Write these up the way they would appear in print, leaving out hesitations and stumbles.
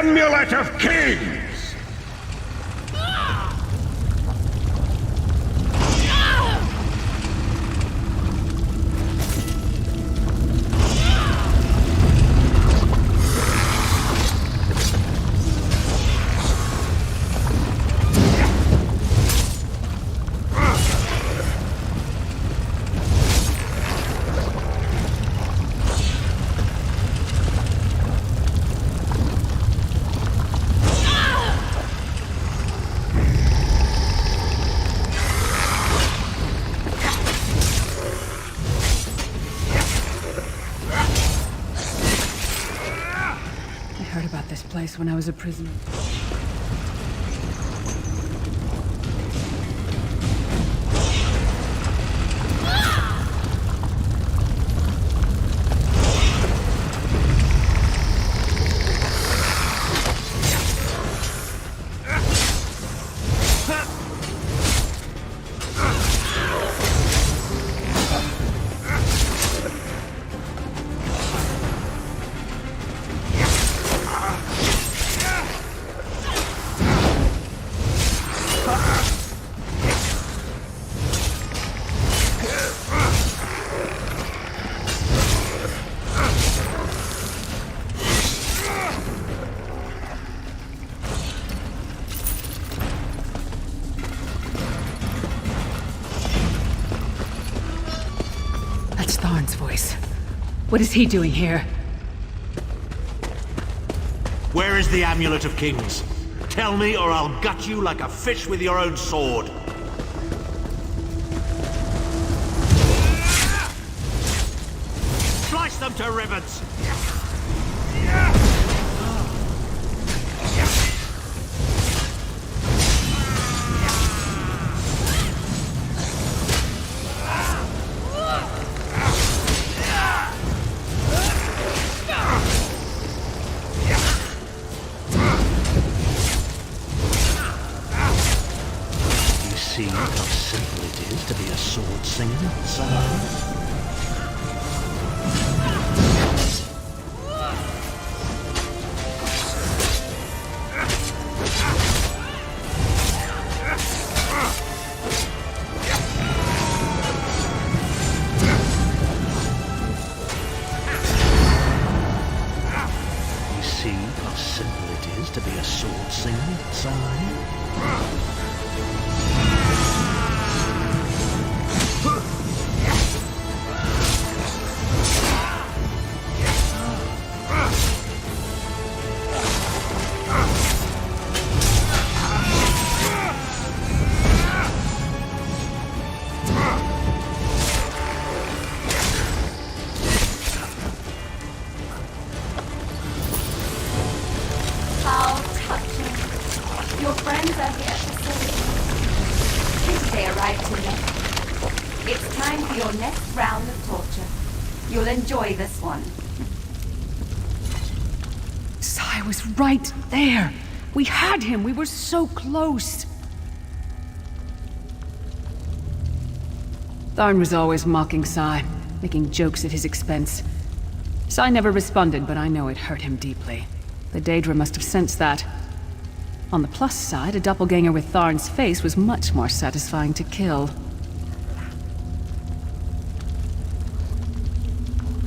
Amulet of Kings! Place when I was a prisoner. Voice. What is he doing here? Where is the Amulet of Kings? Tell me or I'll gut you like a fish with your own sword. Slice them to ribbons! See how simple it is to be a sword singer, son? You see how simple it is to be a sword singer, son? Your friends are here to save you. Since they arrived too late, it's time for your next round of torture. You'll enjoy this one. Sai was right there. We had him. We were so close. Tharn was always mocking Sai, making jokes at his expense. Sai never responded, but I know it hurt him deeply. The Daedra must have sensed that. On the plus side, a doppelganger with Tharn's face was much more satisfying to kill.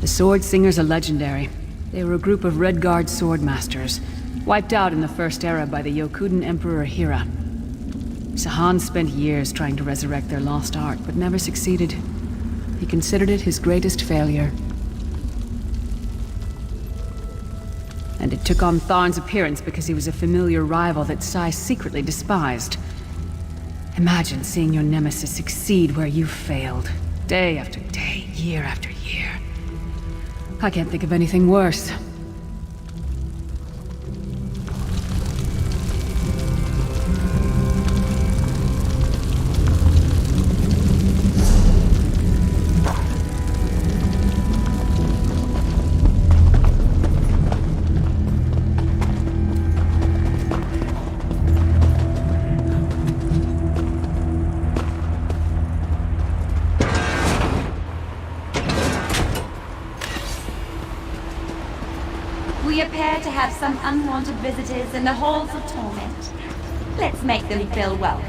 The Sword Singers are legendary. They were a group of Redguard sword masters, wiped out in the First Era by the Yokudan Emperor Hira. Sahan spent years trying to resurrect their lost art, but never succeeded. He considered it his greatest failure. And it took on Tharn's appearance because he was a familiar rival that Sai secretly despised. Imagine seeing your nemesis succeed where you failed. Day after day, year after year. I can't think of anything worse. We appear to have some unwanted visitors in the halls of torment. Let's make them feel welcome.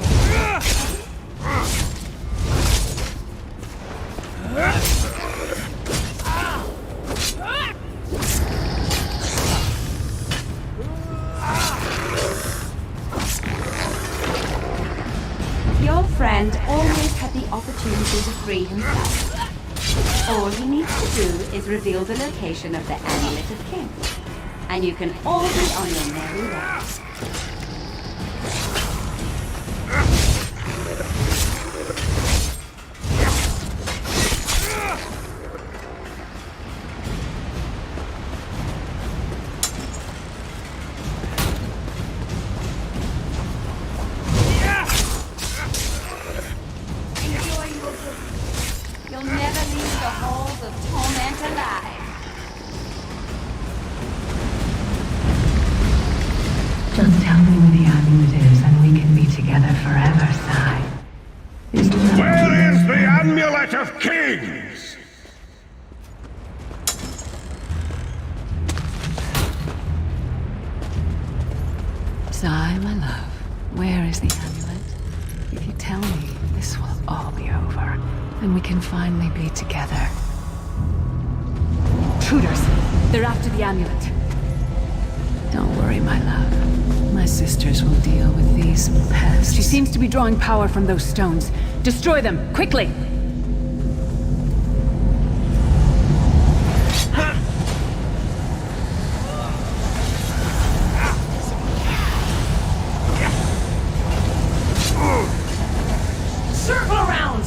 Your friend always had the opportunity to free himself. All he needs to do is reveal the location of the Amulet of Kings, and you can all be on your merry way. You'll never leave the halls of torment alive. Just tell me where the amulet is and we can be together forever, Sai. Where is the Amulet of Kings? Sai, my love, where is the amulet? If you tell me, this will all be over, and we can finally be together. Intruders! They're after the amulet. Don't worry, my love. My sisters will deal with these pests. She seems to be drawing power from those stones. Destroy them, quickly! Circle around!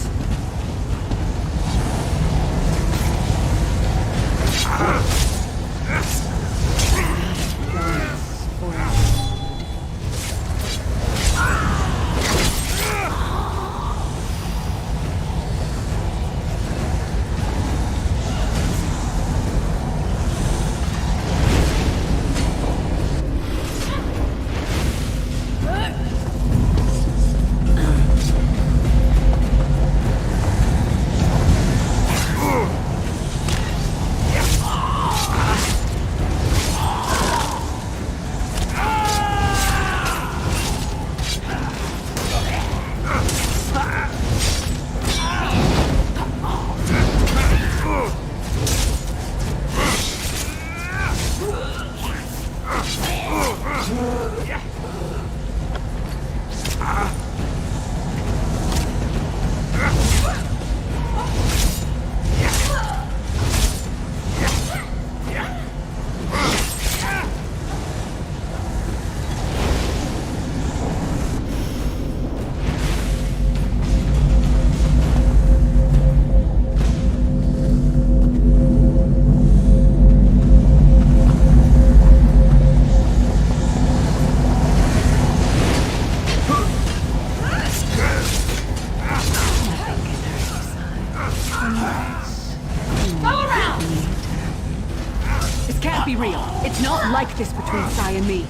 This can't be real. It's not like this between Sai and me.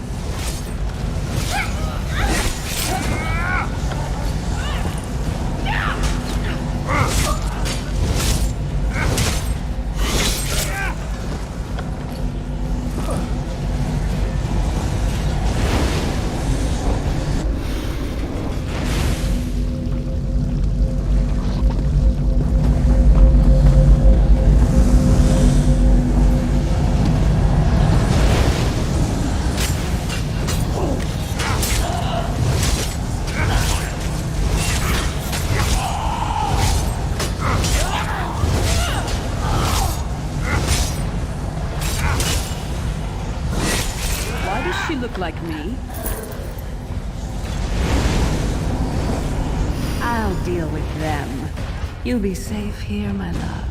Why does she look like me? I'll deal with them. You'll be safe here, my love.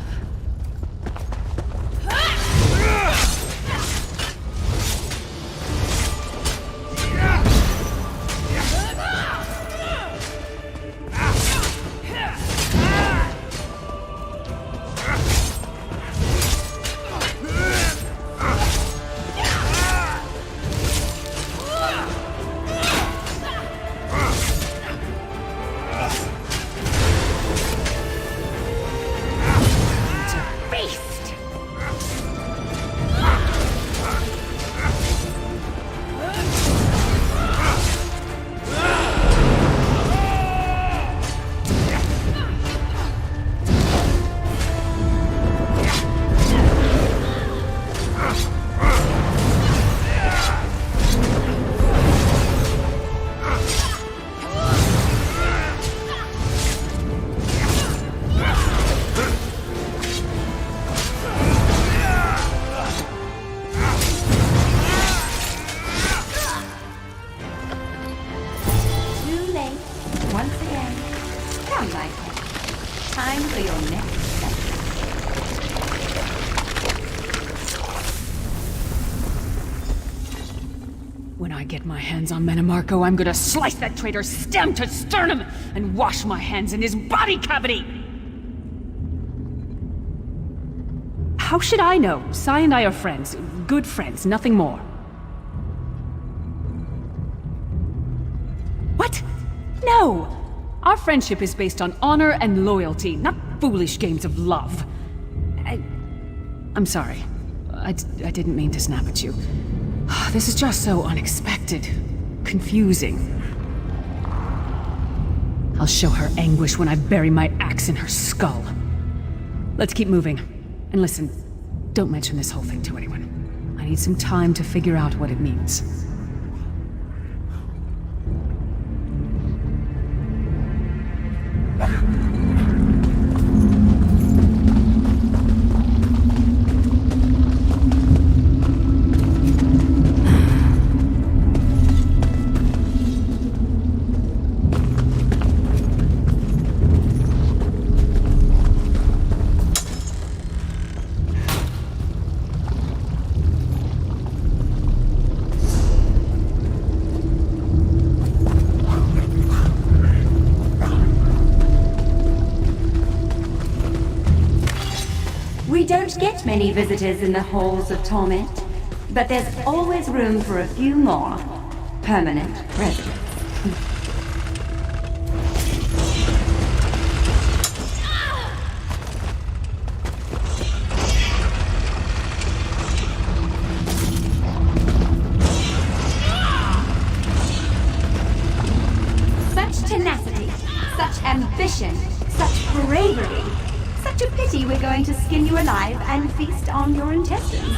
When I get my hands on Menomarco, I'm gonna slice that traitor stem to sternum and wash my hands in his body cavity! How should I know? Sai and I are friends. Good friends, nothing more. What? No! Our friendship is based on honor and loyalty, not foolish games of love. I'm sorry. I didn't mean to snap at you. This is just so unexpected. Confusing. I'll show her anguish when I bury my axe in her skull. Let's keep moving. And listen, don't mention this whole thing to anyone. I need some time to figure out what it means. We don't get many visitors in the Halls of Torment, but there's always room for a few more permanent residents. Such tenacity, such ambition, such bravery. Such a pity we're going to skin you alive and feast on your intestines.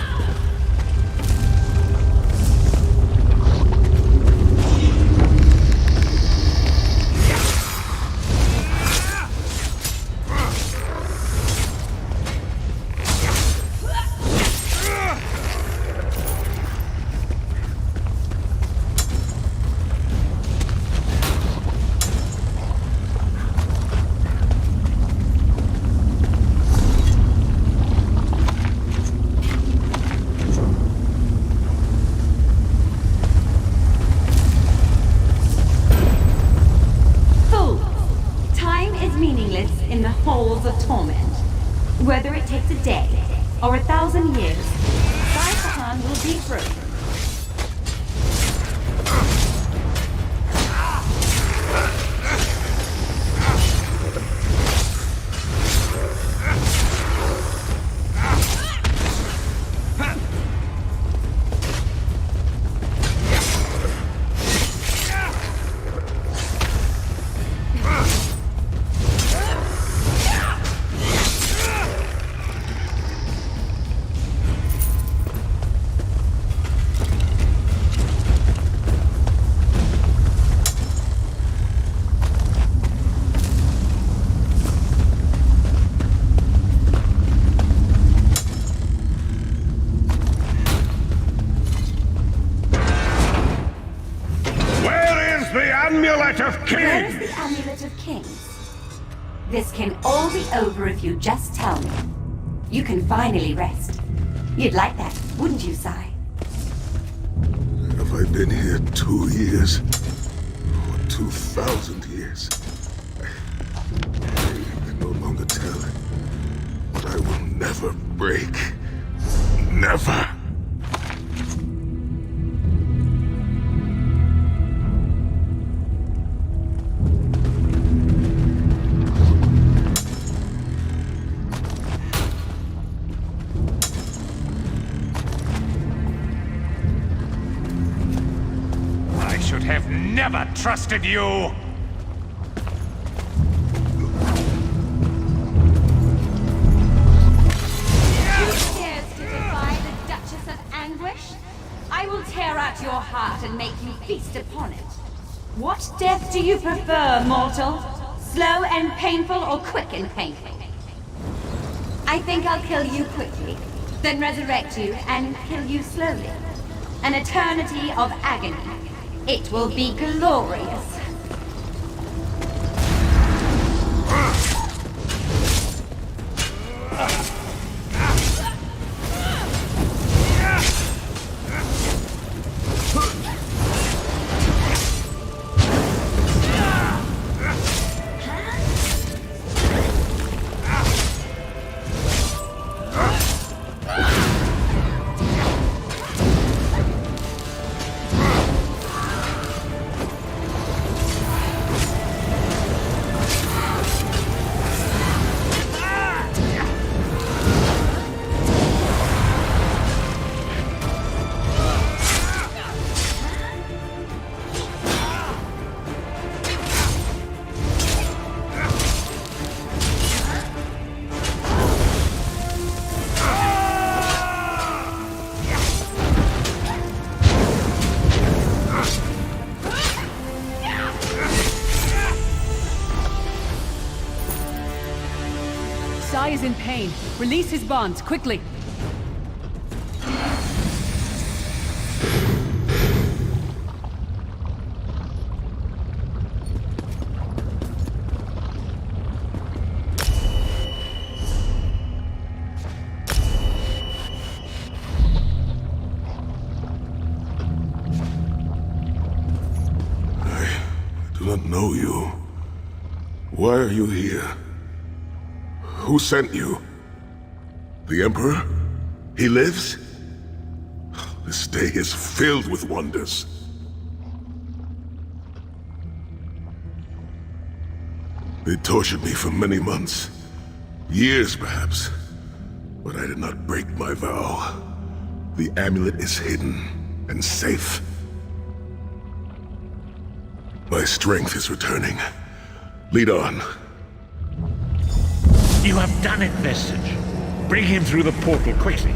In the Halls of Torment. Whether it takes a day or 1,000 years, Sai Sahan will be free. Amulet of Where is Kings! the Amulet of Kings? This can all be over if you just tell me. You can finally rest. You'd like that, wouldn't you, Sai? Have I been here 2 years? Or 2,000 years? I can no longer tell. But I will never break. Never! Have never trusted you! You dares to defy the Duchess of Anguish? I will tear out your heart and make you feast upon it. What death do you prefer, mortal? Slow and painful or quick and painful? I think I'll kill you quickly, then resurrect you and kill you slowly. An eternity of agony. It will be glorious. is in pain. Release his bonds, quickly. I do not know you. Why are you here? Who sent you? The Emperor? He lives? This day is filled with wonders. They tortured me for many months. Years, perhaps. But I did not break my vow. The amulet is hidden and safe. My strength is returning. Lead on. You have done it, Vestige. Bring him through the portal quickly.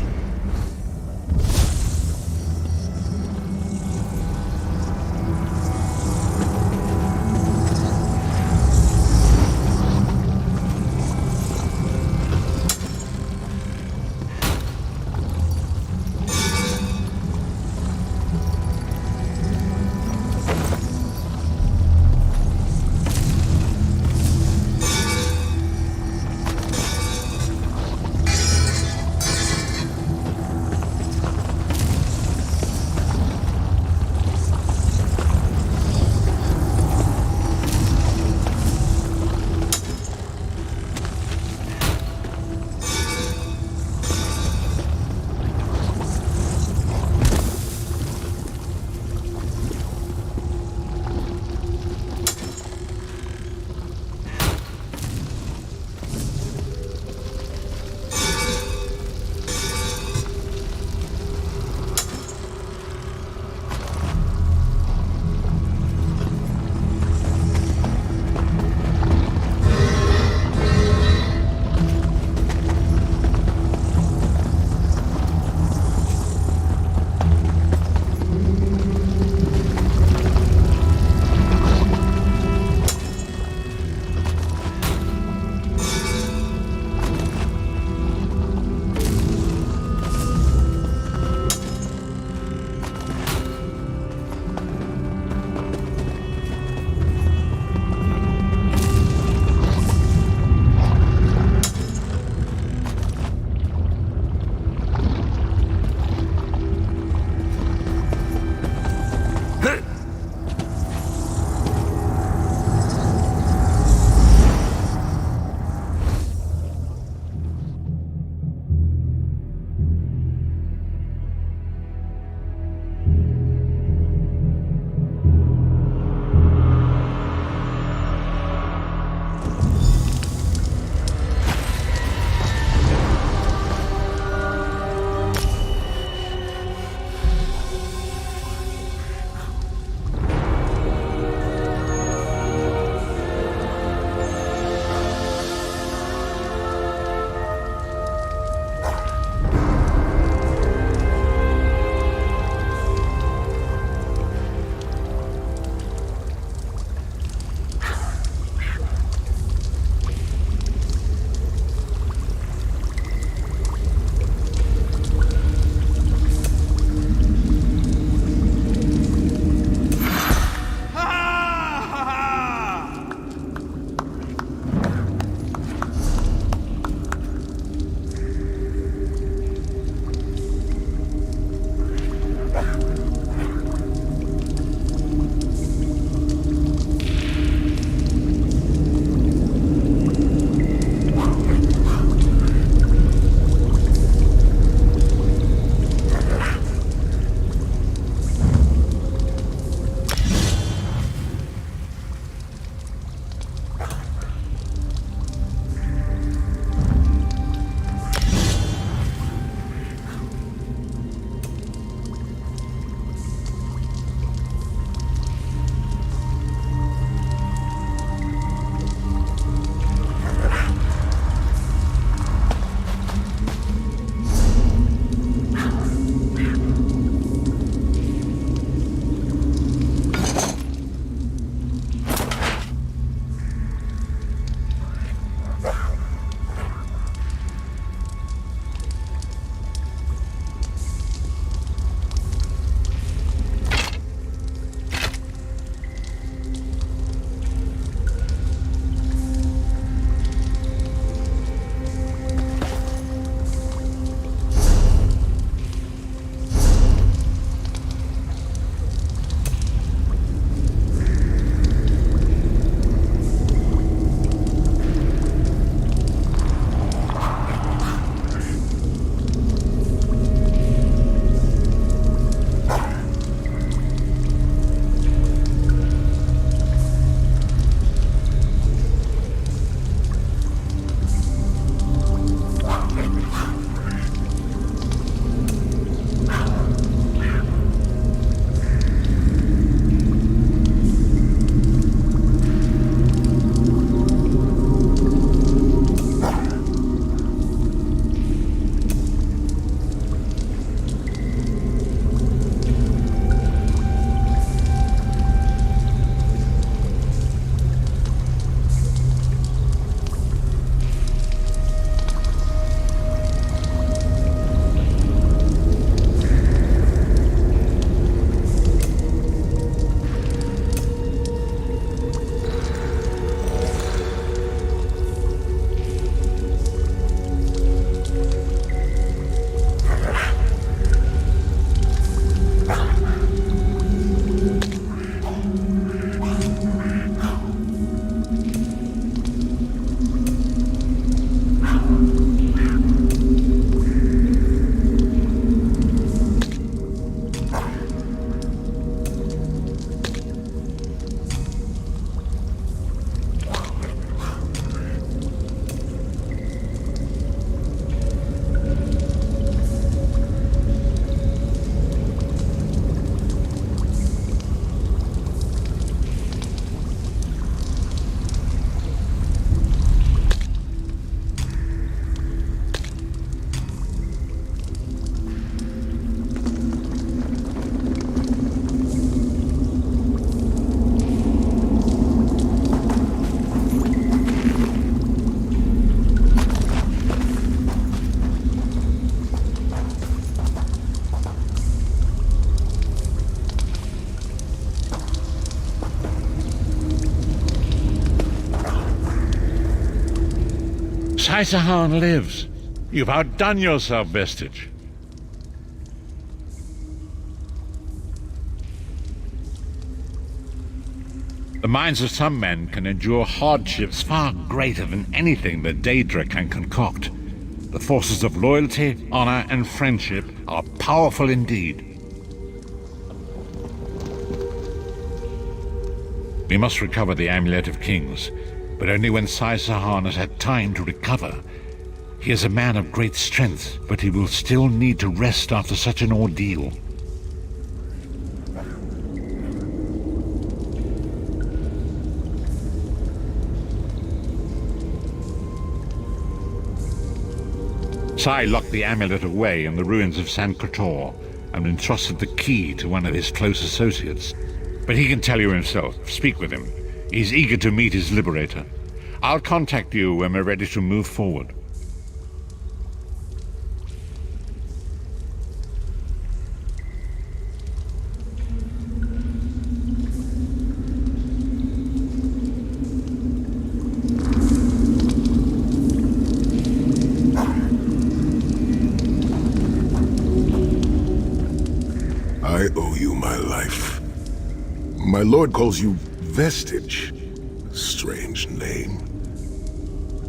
Sai-Sahan lives. You've outdone yourself, Vestige. The minds of some men can endure hardships far greater than anything that Daedra can concoct. The forces of loyalty, honor, and friendship are powerful indeed. We must recover the Amulet of Kings, but only when Sai-Sahan has had time to recover. He is a man of great strength, but he will still need to rest after such an ordeal. Sai locked the amulet away in the ruins of San Krator and entrusted the key to one of his close associates. But he can tell you himself. Speak with him. He's eager to meet his liberator. I'll contact you when we're ready to move forward. I owe you my life. My lord calls you Vestige. Strange name.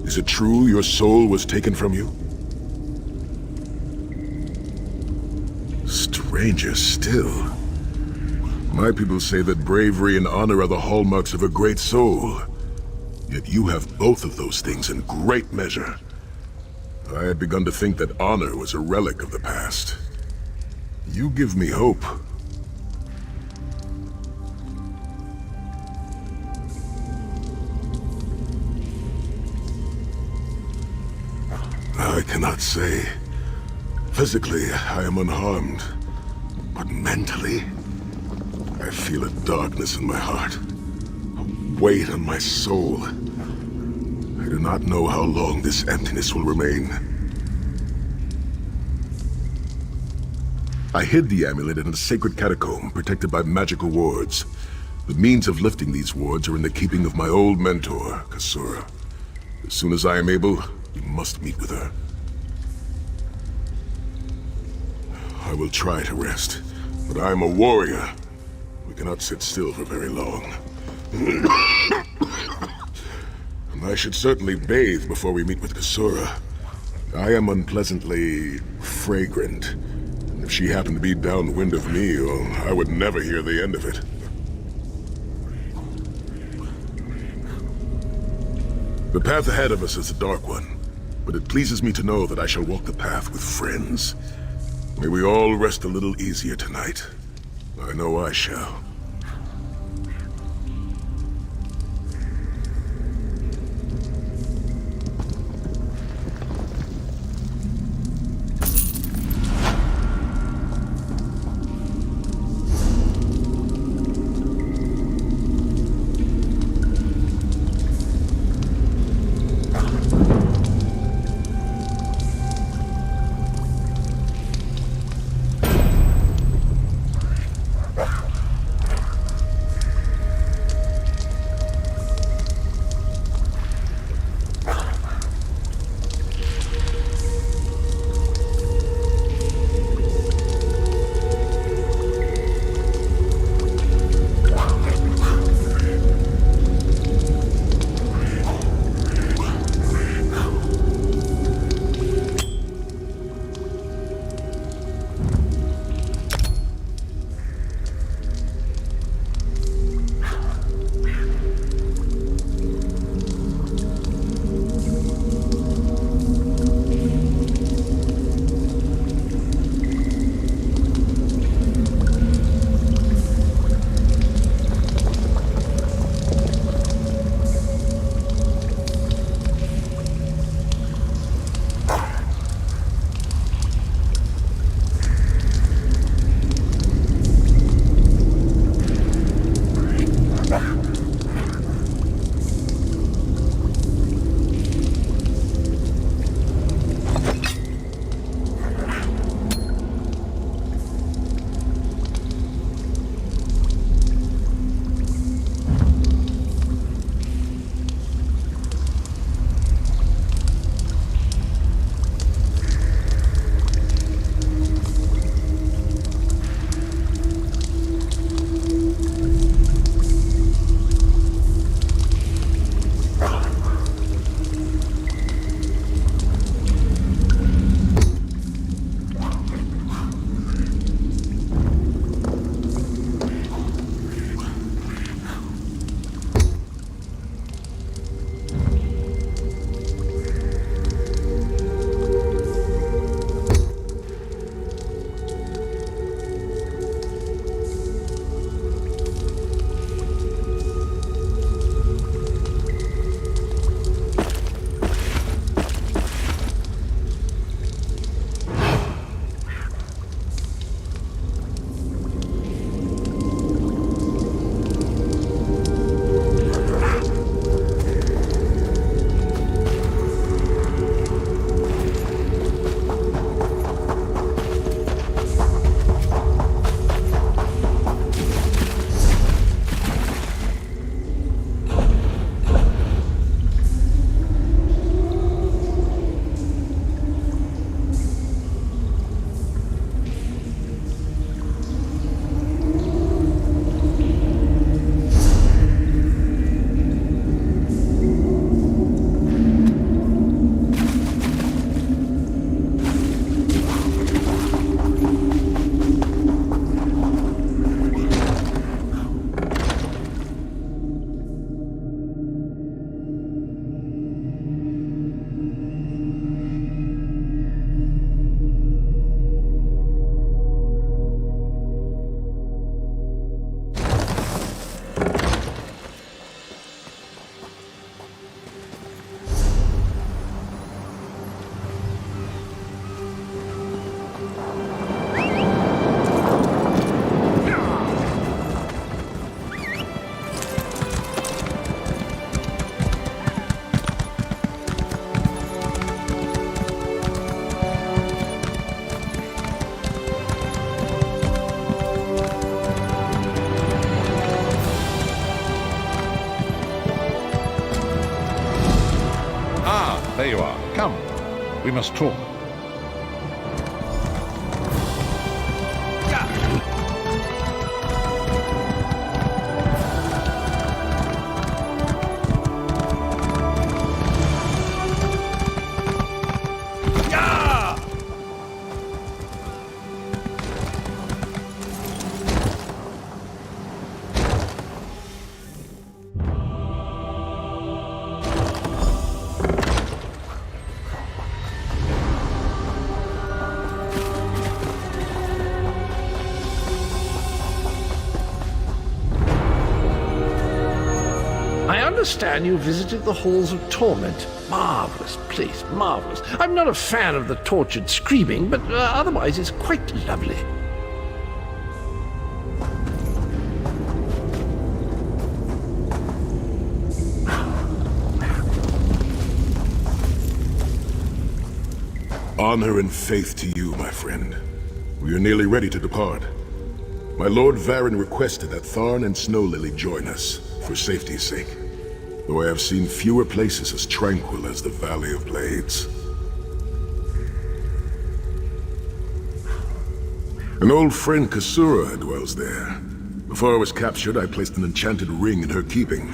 Is it true your soul was taken from you? Stranger still. My people say that bravery and honor are the hallmarks of a great soul. Yet you have both of those things in great measure. I had begun to think that honor was a relic of the past. You give me hope. I cannot say. Physically, I am unharmed. But mentally, I feel a darkness in my heart. A weight on my soul. I do not know how long this emptiness will remain. I hid the amulet in a sacred catacomb protected by magical wards. The means of lifting these wards are in the keeping of my old mentor, Kasura. As soon as I am able, you must meet with her. I will try to rest, but I am a warrior. We cannot sit still for very long. And I should certainly bathe before we meet with Kasura. I am unpleasantly fragrant. If she happened to be downwind of me, well, I would never hear the end of it. The path ahead of us is a dark one, but it pleases me to know that I shall walk the path with friends. May we all rest a little easier tonight. I know I shall. must talk. I understand you visited the Halls of Torment. Marvelous place, marvelous. I'm not a fan of the tortured screaming, but otherwise it's quite lovely. Honor and faith to you, my friend. We are nearly ready to depart. My Lord Varen requested that Tharn and Snow Lily join us, for safety's sake. Though I have seen fewer places as tranquil as the Valley of Blades. An old friend, Kasura, dwells there. Before I was captured, I placed an enchanted ring in her keeping.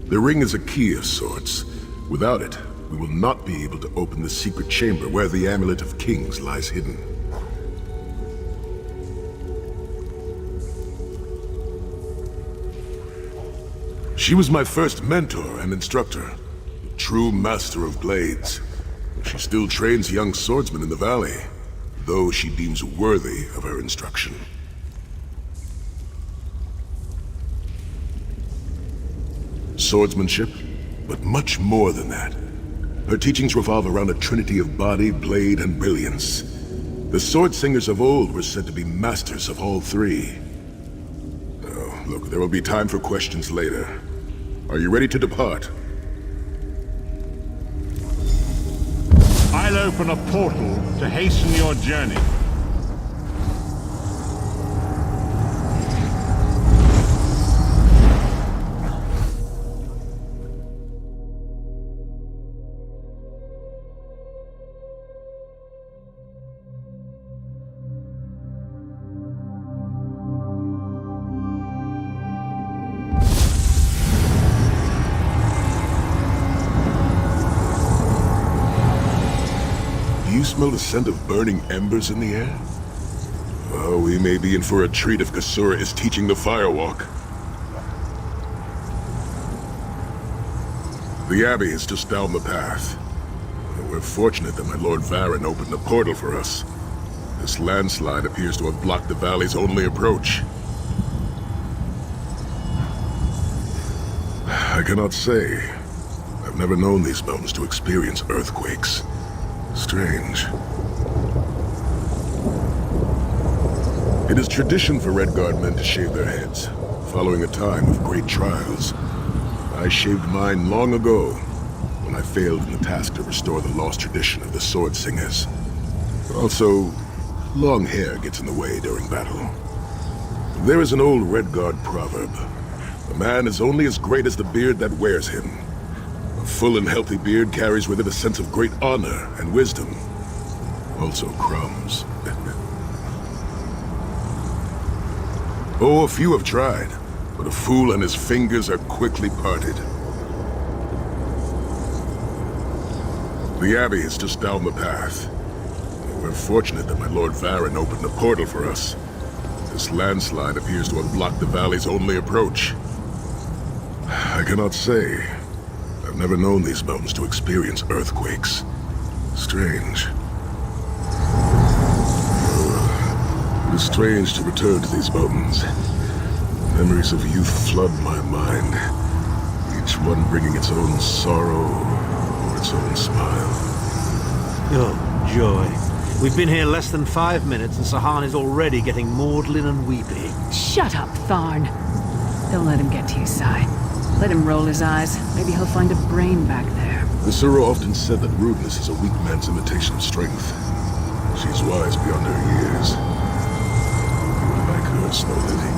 The ring is a key of sorts. Without it, we will not be able to open the secret chamber where the Amulet of Kings lies hidden. She was my first mentor and instructor, a true master of blades. She still trains young swordsmen in the valley, though she deems worthy of her instruction. Swordsmanship, but much more than that. Her teachings revolve around a trinity of body, blade, and brilliance. The sword singers of old were said to be masters of all three. Oh, look, there will be time for questions later. Are you ready to depart? I'll open a portal to hasten your journey. Do you smell the scent of burning embers in the air? Oh, we may be in for a treat if Kasura is teaching the firewalk. The Abbey is just down the path. We're fortunate that my Lord Varen opened a portal for us. This landslide appears to have blocked the valley's only approach. I cannot say. I've never known these mountains to experience earthquakes. Strange. It is tradition for Redguard men to shave their heads, following a time of great trials. I shaved mine long ago, when I failed in the task to restore the lost tradition of the Sword Singers. Also, long hair gets in the way during battle. There is an old Redguard proverb. A man is only as great as the beard that wears him. A full and healthy beard carries with it a sense of great honor and wisdom. Also crumbs. Oh, a few have tried, but a fool and his fingers are quickly parted. The Abbey is just down the path. We're fortunate that my Lord Varen opened a portal for us. This landslide appears to have blocked the valley's only approach. I cannot say. I've never known these mountains to experience earthquakes. Strange. It is strange to return to these mountains. Memories of youth flood my mind, each one bringing its own sorrow or its own smile. Oh, joy. We've been here less than 5 minutes and Sahan is already getting maudlin and weepy. Shut up, Tharn. Don't let him get to you, Sai. Let him roll his eyes. Maybe he'll find a brain back there. Visura often said that rudeness is a weak man's imitation of strength. She's wise beyond her years. You would like her, Snow Lily.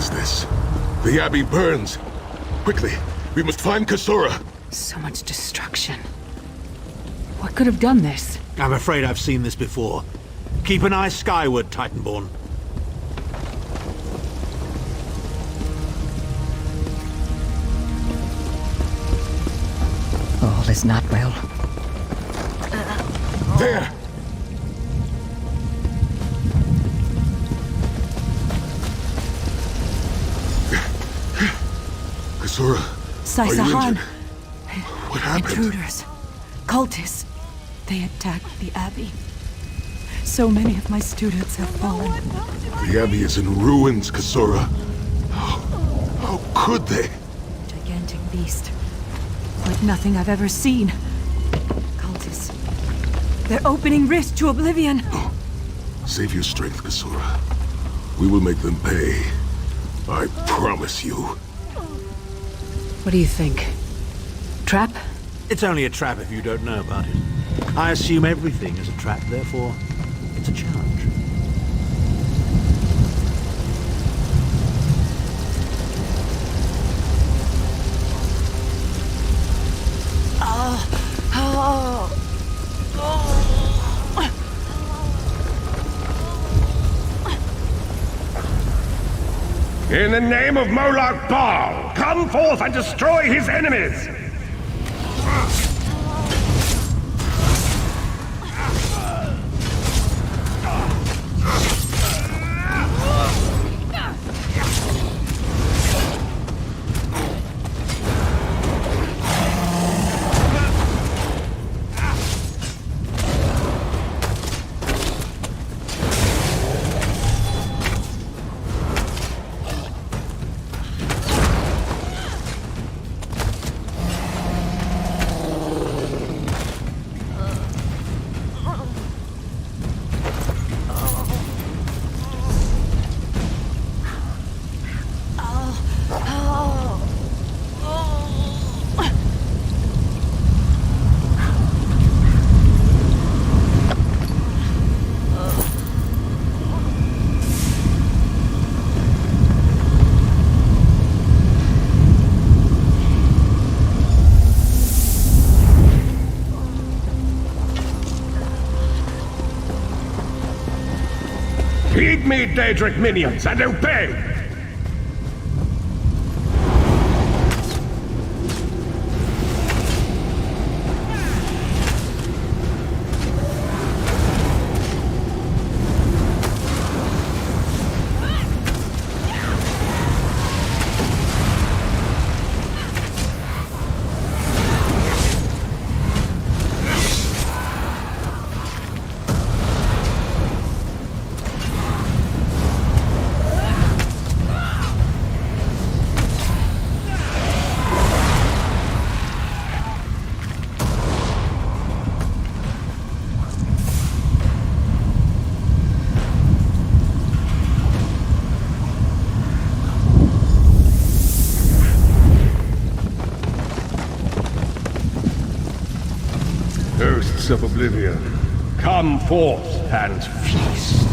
is this? The Abbey burns. Quickly, we must find Kasura. So much destruction. What could have done this? I'm afraid I've seen this before. Keep an eye skyward, Titanborn. All is not well. There! Kasura, are you Saisahan. injured? What happened? Intruders. Cultists. They attacked the Abbey. So many of my students have fallen. The Abbey is in ruins, Kasura. How could they? Gigantic beast. Like nothing I've ever seen. Cultists. They're opening rift to oblivion. Save your strength, Kasura. We will make them pay. I promise you. What do you think? Trap? It's only a trap if you don't know about it. I assume everything is a trap, therefore, it's a challenge. In the name of Moloch Baal, come forth and destroy his enemies! Heed me, Daedric minions, and obey! Hosts of Oblivion, come forth and feast.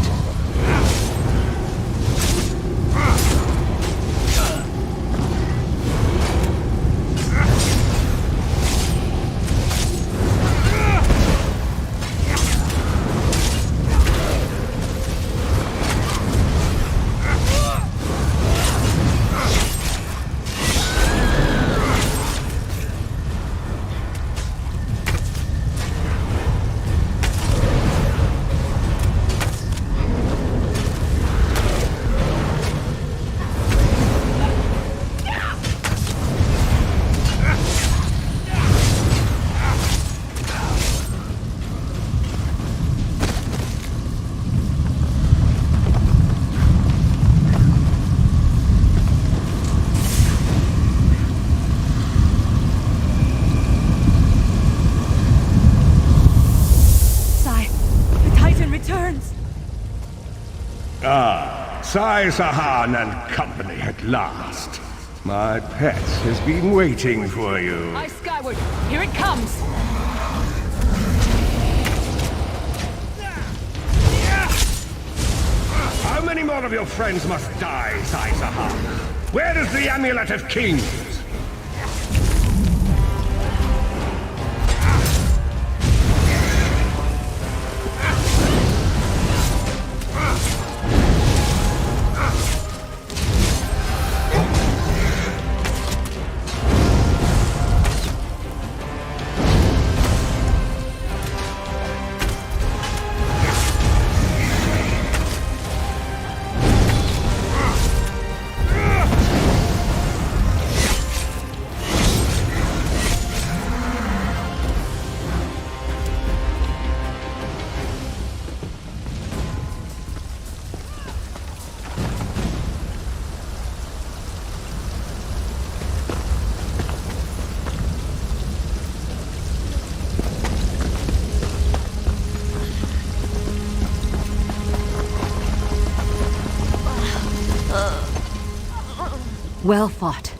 Saisahan and company at last. My pet has been waiting for you. Eye skyward! Here it comes! How many more of your friends must die, Sai Sahan. Where is the Amulet of Kings? Well fought.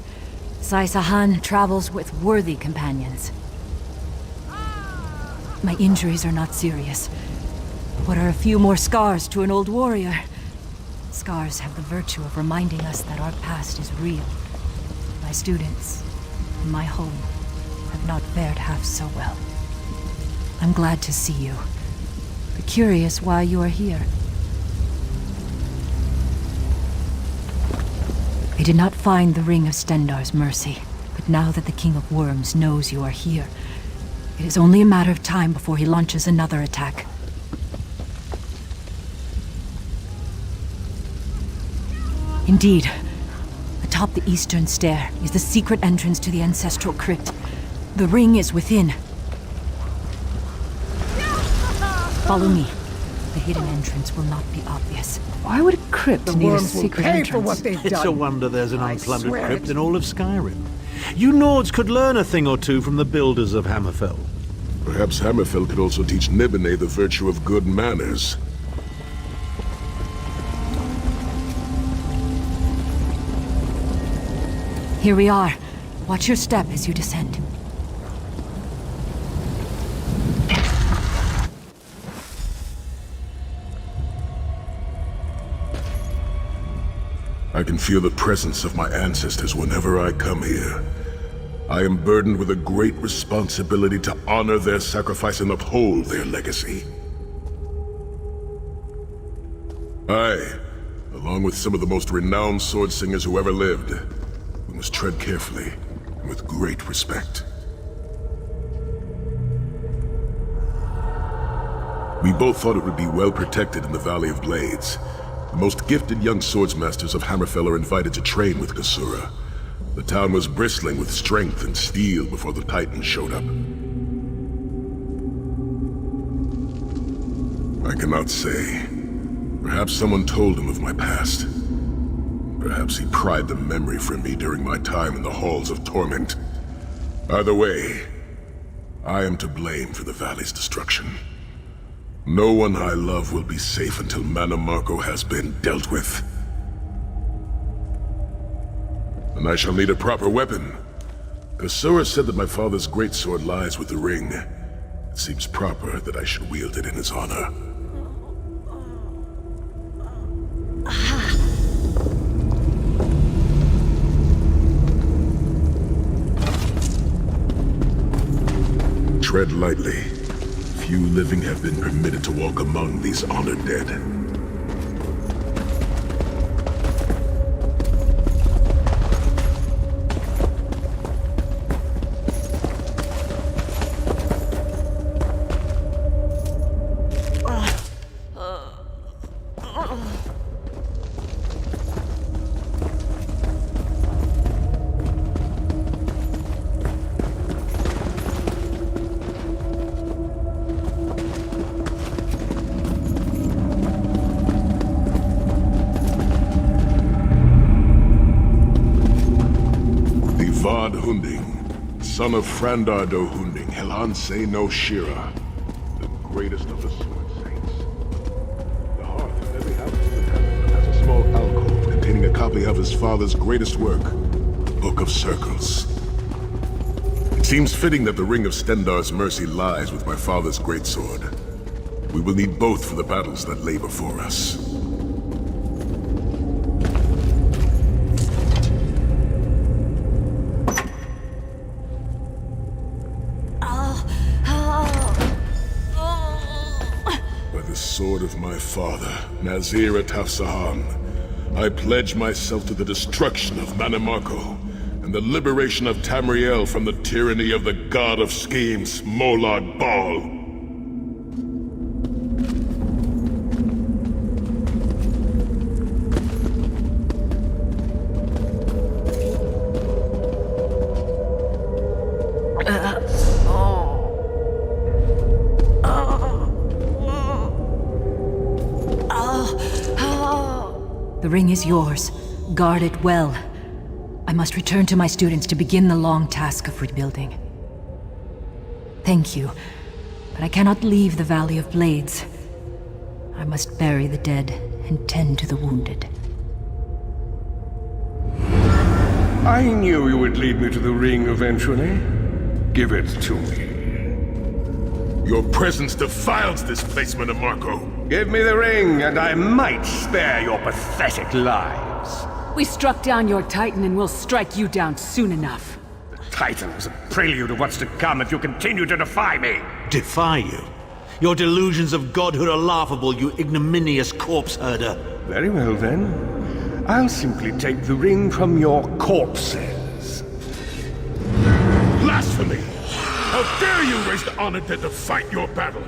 Sai Sahan travels with worthy companions. My injuries are not serious. What are a few more scars to an old warrior? Scars have the virtue of reminding us that our past is real. My students, and my home, have not fared half so well. I'm glad to see you, but curious why you are here. I did not find the Ring of Stendarr's mercy, but now that the King of Worms knows you are here, it is only a matter of time before he launches another attack. Indeed, atop the eastern stair is the secret entrance to the ancestral crypt. The ring is within. Follow me. The hidden entrance will not be obvious. Why would a crypt need a Worms will secret pay entrance? for what they've It's done. a wonder there's an I unplundered swear crypt it. in all of Skyrim. You Nords could learn a thing or two from the builders of Hammerfell. Perhaps Hammerfell could also teach Nibene the virtue of good manners. Here we are. Watch your step as you descend. I can feel the presence of my ancestors whenever I come here. I am burdened with a great responsibility to honor their sacrifice and uphold their legacy. I, along with some of the most renowned sword singers who ever lived, we must tread carefully and with great respect. We both thought it would be well protected in the Valley of Blades. The most gifted young swordsmasters of Hammerfell are invited to train with Kasura. The town was bristling with strength and steel before the Titans showed up. I cannot say. Perhaps someone told him of my past. Perhaps he pried the memory from me during my time in the Halls of Torment. Either way, I am to blame for the valley's destruction. No one I love will be safe until Mannimarco has been dealt with. And I shall need a proper weapon. Kasura said that my father's greatsword lies with the ring. It seems proper that I should wield it in his honor. Tread lightly. Few living have been permitted to walk among these honored dead. Vad Hunding, son of Frandar do Hunding, Helhanse no Shira, the greatest of the sword saints. The hearth of every house in the Hammerfell has a small alcove containing a copy of his father's greatest work, the Book of Circles. It seems fitting that the Ring of Stendarr's mercy lies with my father's greatsword. We will need both for the battles that lay before us. sword of my father, Nazir Ataf-Sahan, I pledge myself to the destruction of Mannimarco and the liberation of Tamriel from the tyranny of the god of schemes, Molag Bal. The ring is yours. Guard it well. I must return to my students to begin the long task of rebuilding. Thank you, but I cannot leave the Valley of Blades. I must bury the dead and tend to the wounded. I knew you would lead me to the ring eventually. Give it to me. Your presence defiles this place, Mannimarco. Give me the ring, and I might spare your pathetic lives. We struck down your Titan and we'll strike you down soon enough. The Titan was a prelude of what's to come if you continue to defy me. Defy you? Your delusions of godhood are laughable, you ignominious corpse herder. Very well, then. I'll simply take the ring from your corpses. Blasphemy! How dare you raise the honor dead to fight your battle?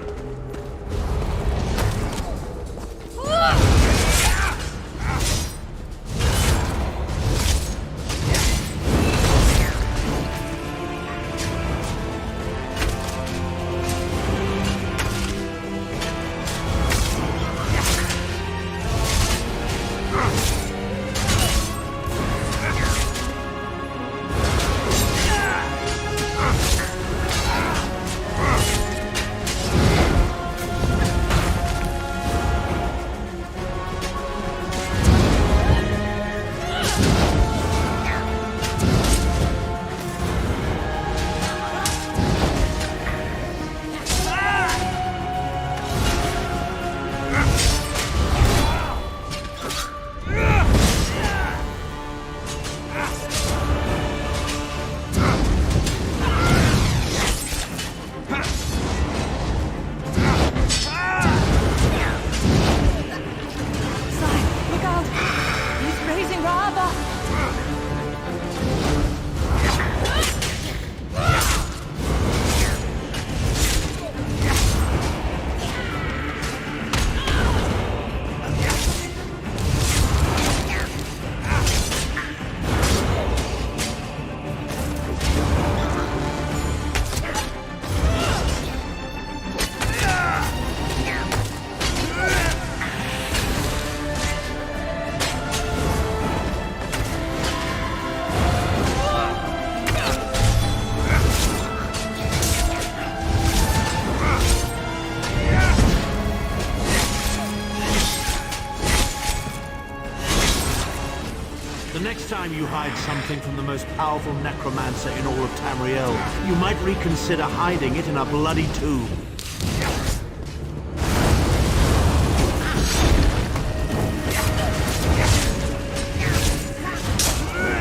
Next time you hide something from the most powerful necromancer in all of Tamriel, you might reconsider hiding it in a bloody tomb.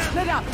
Split up!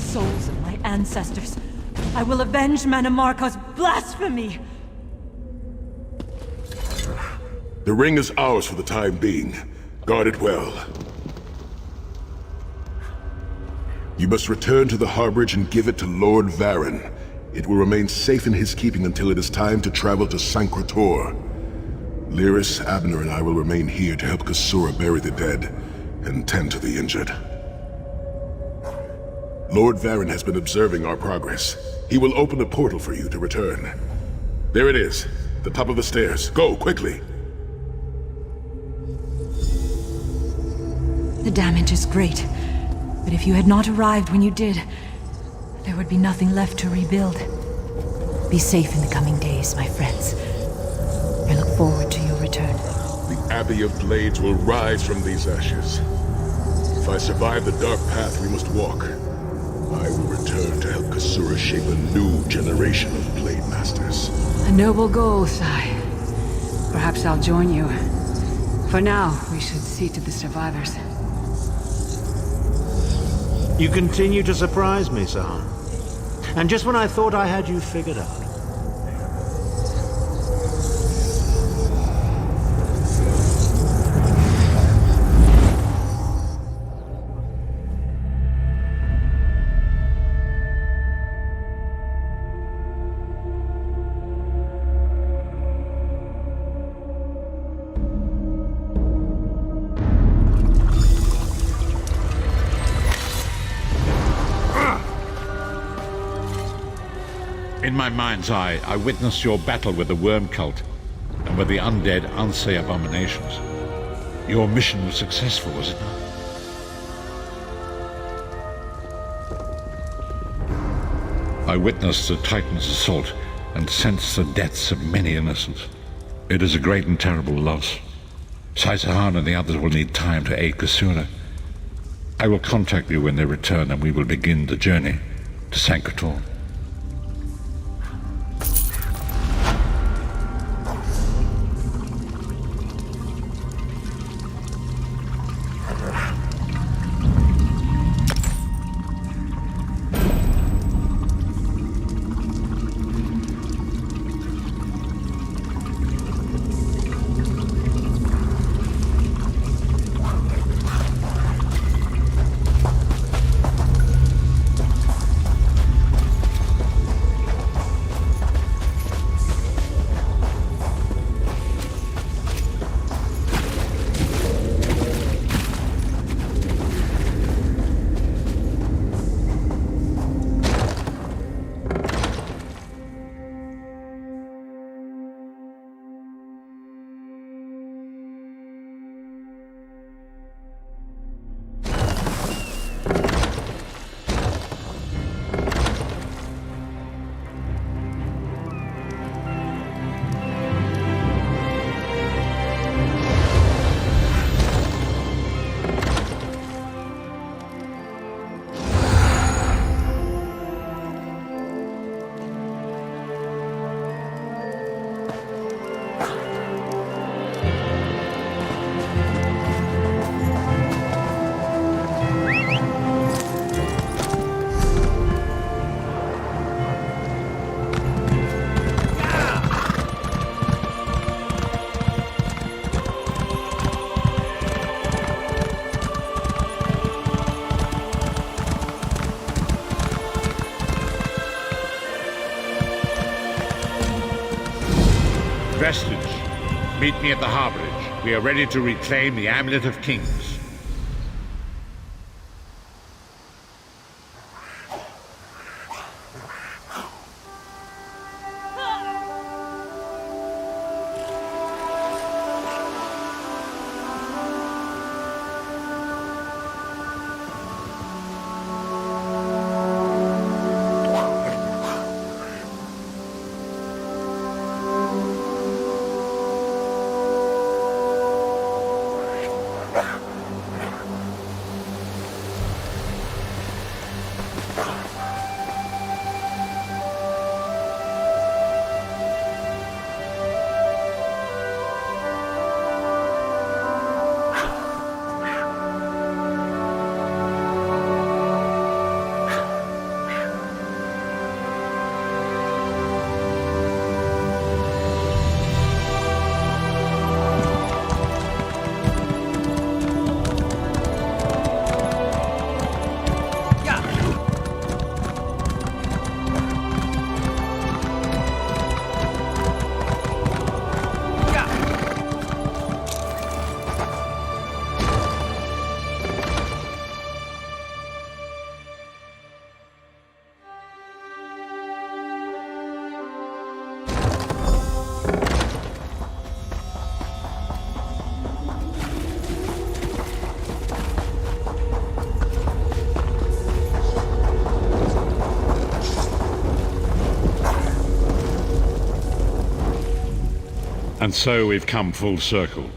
souls of my ancestors. I will avenge Manamarka's blasphemy! The ring is ours for the time being. Guard it well. You must return to the Harborage and give it to Lord Varen. It will remain safe in his keeping until it is time to travel to Sancretor. Lyris, Abner, and I will remain here to help Kasura bury the dead and tend to the injured. Lord Varen has been observing our progress. He will open a portal for you to return. There it is, the top of the stairs. Go, quickly! The damage is great, but if you had not arrived when you did, there would be nothing left to rebuild. Be safe in the coming days, my friends. I look forward to your return. The Abbey of Blades will rise from these ashes. If I survive the dark path we must walk, I will return to help Kasura shape a new generation of Blade Masters. A noble goal, Sai. Perhaps I'll join you. For now, we should see to the survivors. You continue to surprise me, Sahan. And just when I thought I had you figured out. In my mind's eye, I witnessed your battle with the Worm Cult and with the undead Unsay abominations. Your mission was successful, was it not? I witnessed the Titan's assault and sensed the deaths of many innocents. It is a great and terrible loss. Sai Sahan and the others will need time to aid Kasura. I will contact you when they return and we will begin the journey to Sancretor. Vestige, meet me at the Harborage. We are ready to reclaim the Amulet of Kings. And so we've come full circle.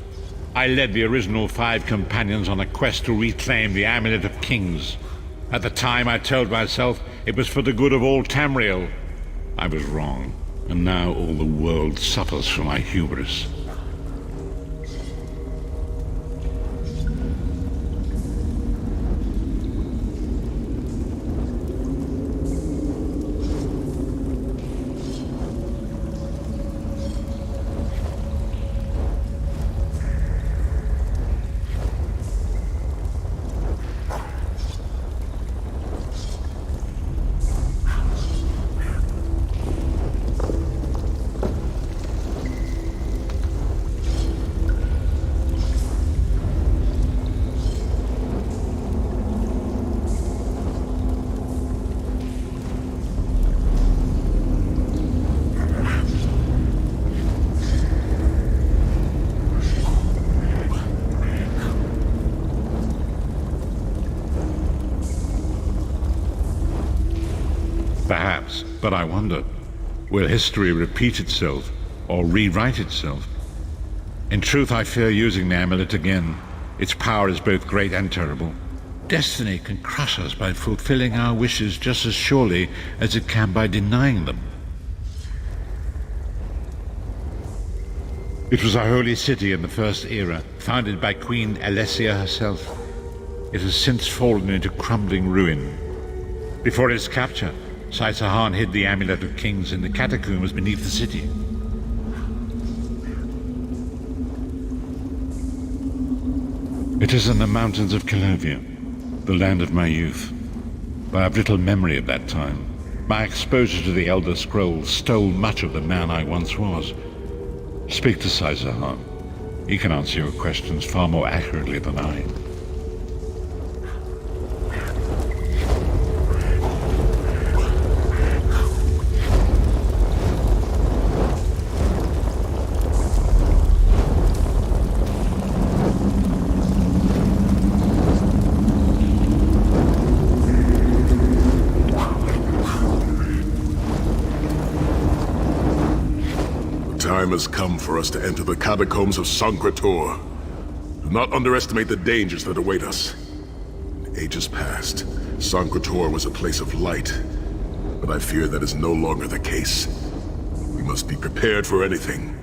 I led the original 5 companions on a quest to reclaim the Amulet of Kings. At the time, I told myself it was for the good of all Tamriel. I was wrong, and now all the world suffers from my hubris. Perhaps, but I wonder, will history repeat itself or rewrite itself? In truth, I fear using the amulet again. Its power is both great and terrible. Destiny can crush us by fulfilling our wishes just as surely as it can by denying them. It was a holy city in the First Era, founded by Queen Alessia herself. It has since fallen into crumbling ruin. Before its capture, Sai Sahan hid the Amulet of Kings in the catacombs beneath the city. It is in the mountains of Calovia, the land of my youth. I have little memory of that time. My exposure to the Elder Scrolls stole much of the man I once was. Speak to Sai Sahan. He can answer your questions far more accurately than I. The time has come for us to enter the catacombs of Sancre-Tor. Do not underestimate the dangers that await us. In ages past, Sancre-Tor was a place of light, but I fear that is no longer the case. We must be prepared for anything.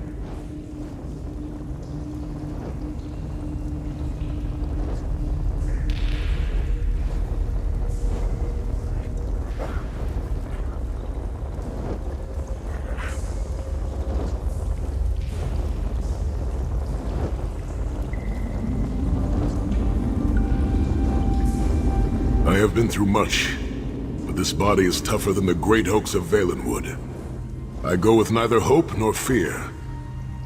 I have been through much, but this body is tougher than the great oaks of Valenwood. I go with neither hope nor fear.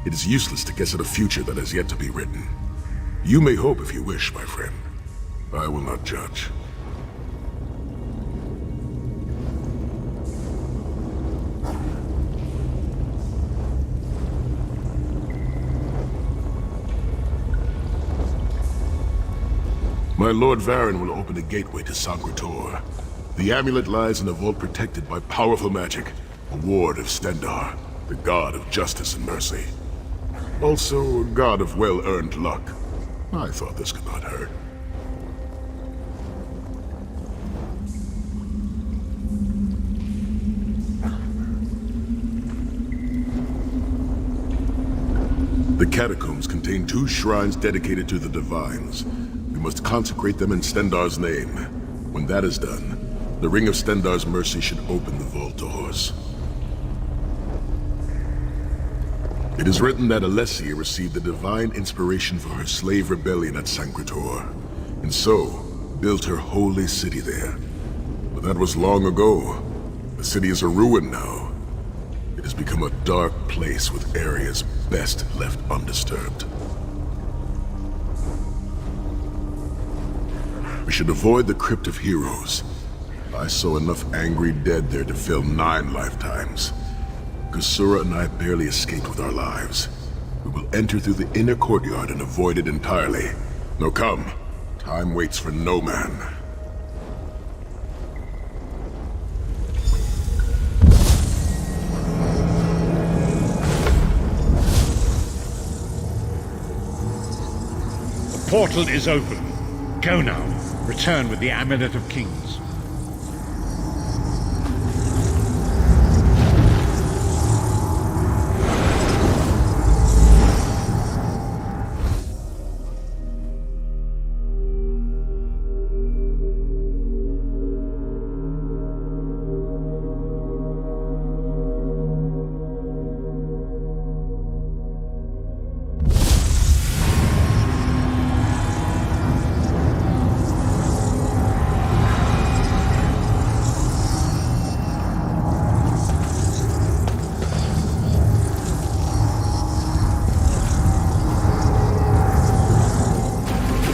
It is useless to guess at a future that has yet to be written. You may hope if you wish, my friend. I will not judge. My Lord Varen will open a gateway to Sancre-Tor. The amulet lies in a vault protected by powerful magic, a ward of Stendarr, the god of justice and mercy. Also, a god of well-earned luck. I thought this could not hurt. The catacombs contain 2 shrines dedicated to the Divines. We must consecrate them in Stendarr's name. When that is done, the Ring of Stendarr's mercy should open the vault doors. It is written that Alessia received the divine inspiration for her slave rebellion at Sancre-Tor, and so built her holy city there. But that was long ago. The city is a ruin now. It has become a dark place with areas best left undisturbed. We should avoid the Crypt of Heroes. I saw enough angry dead there to fill 9 lifetimes. Kusura and I barely escaped with our lives. We will enter through the inner courtyard and avoid it entirely. Now come. Time waits for no man. portal is open. Go now. Return with the Amulet of Kings.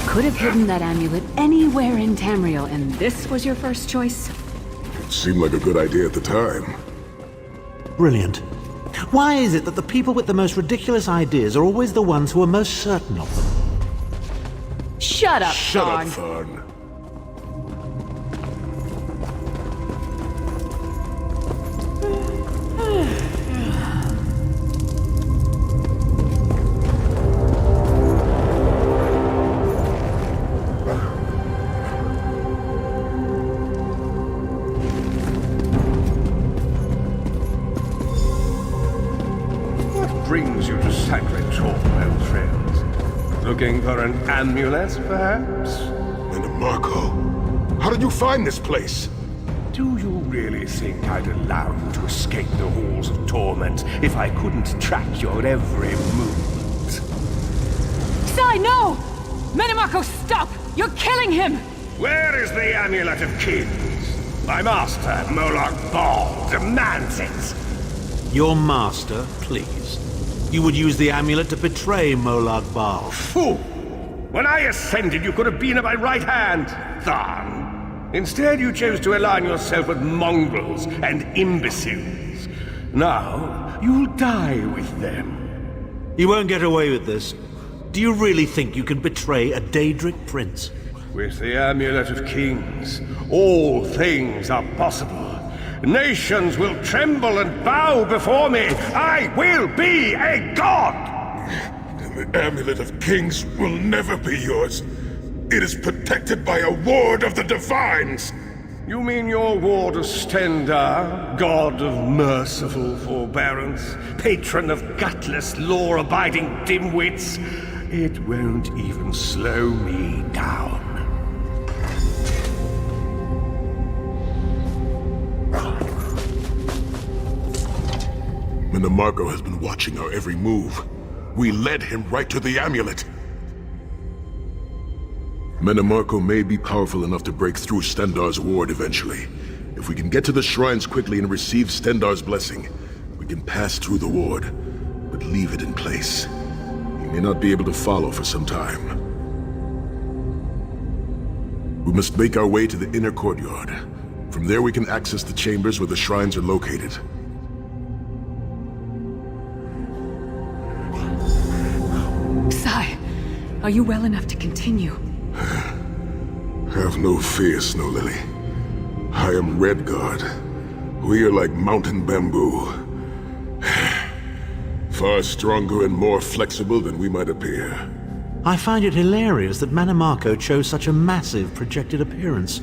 Could have hidden that amulet anywhere in Tamriel, and this was your first choice? It seemed like a good idea at the time. Brilliant. Why is it that the people with the most ridiculous ideas are always the ones who are most certain of them? Shut up, Shut up, Thorn. Thorn. Brings you to Sacred Tor, old friend? Looking for an amulet, perhaps? And Marco, how did you find this place? Do you really think I'd allow you to escape the halls of torment if I couldn't track your every movement? Sai, no! Menemarco, stop! You're killing him! Where is the Amulet of Kings? My master, Molag Bal, demands it. Your master, please. You would use the amulet to betray Molag Bal. Fool! When I ascended, you could have been at my right hand, Tharn. Instead, you chose to align yourself with mongrels and imbeciles. Now, you'll die with them. You won't get away with this. Do you really think you can betray a Daedric prince? With the Amulet of Kings, all things are possible. Nations will tremble and bow before me. I will be a god! And the Amulet of Kings will never be yours. It is protected by a ward of the Divines. You mean your ward of Stendarr, god of merciful forbearance, patron of gutless, law-abiding dimwits? It won't even slow me down. Menemarco has been watching our every move. We led him right to the amulet. Menemarco may be powerful enough to break through Stendarr's ward eventually. If we can get to the shrines quickly and receive Stendarr's blessing, we can pass through the ward, but leave it in place. He may not be able to follow for some time. We must make our way to the inner courtyard. From there we can access the chambers where the shrines are located. Sai, are you well enough to continue? Have no fear, Snow Lily. I am Redguard. We are like mountain bamboo. Far stronger and more flexible than we might appear. I find it hilarious that Menemarco chose such a massive projected appearance.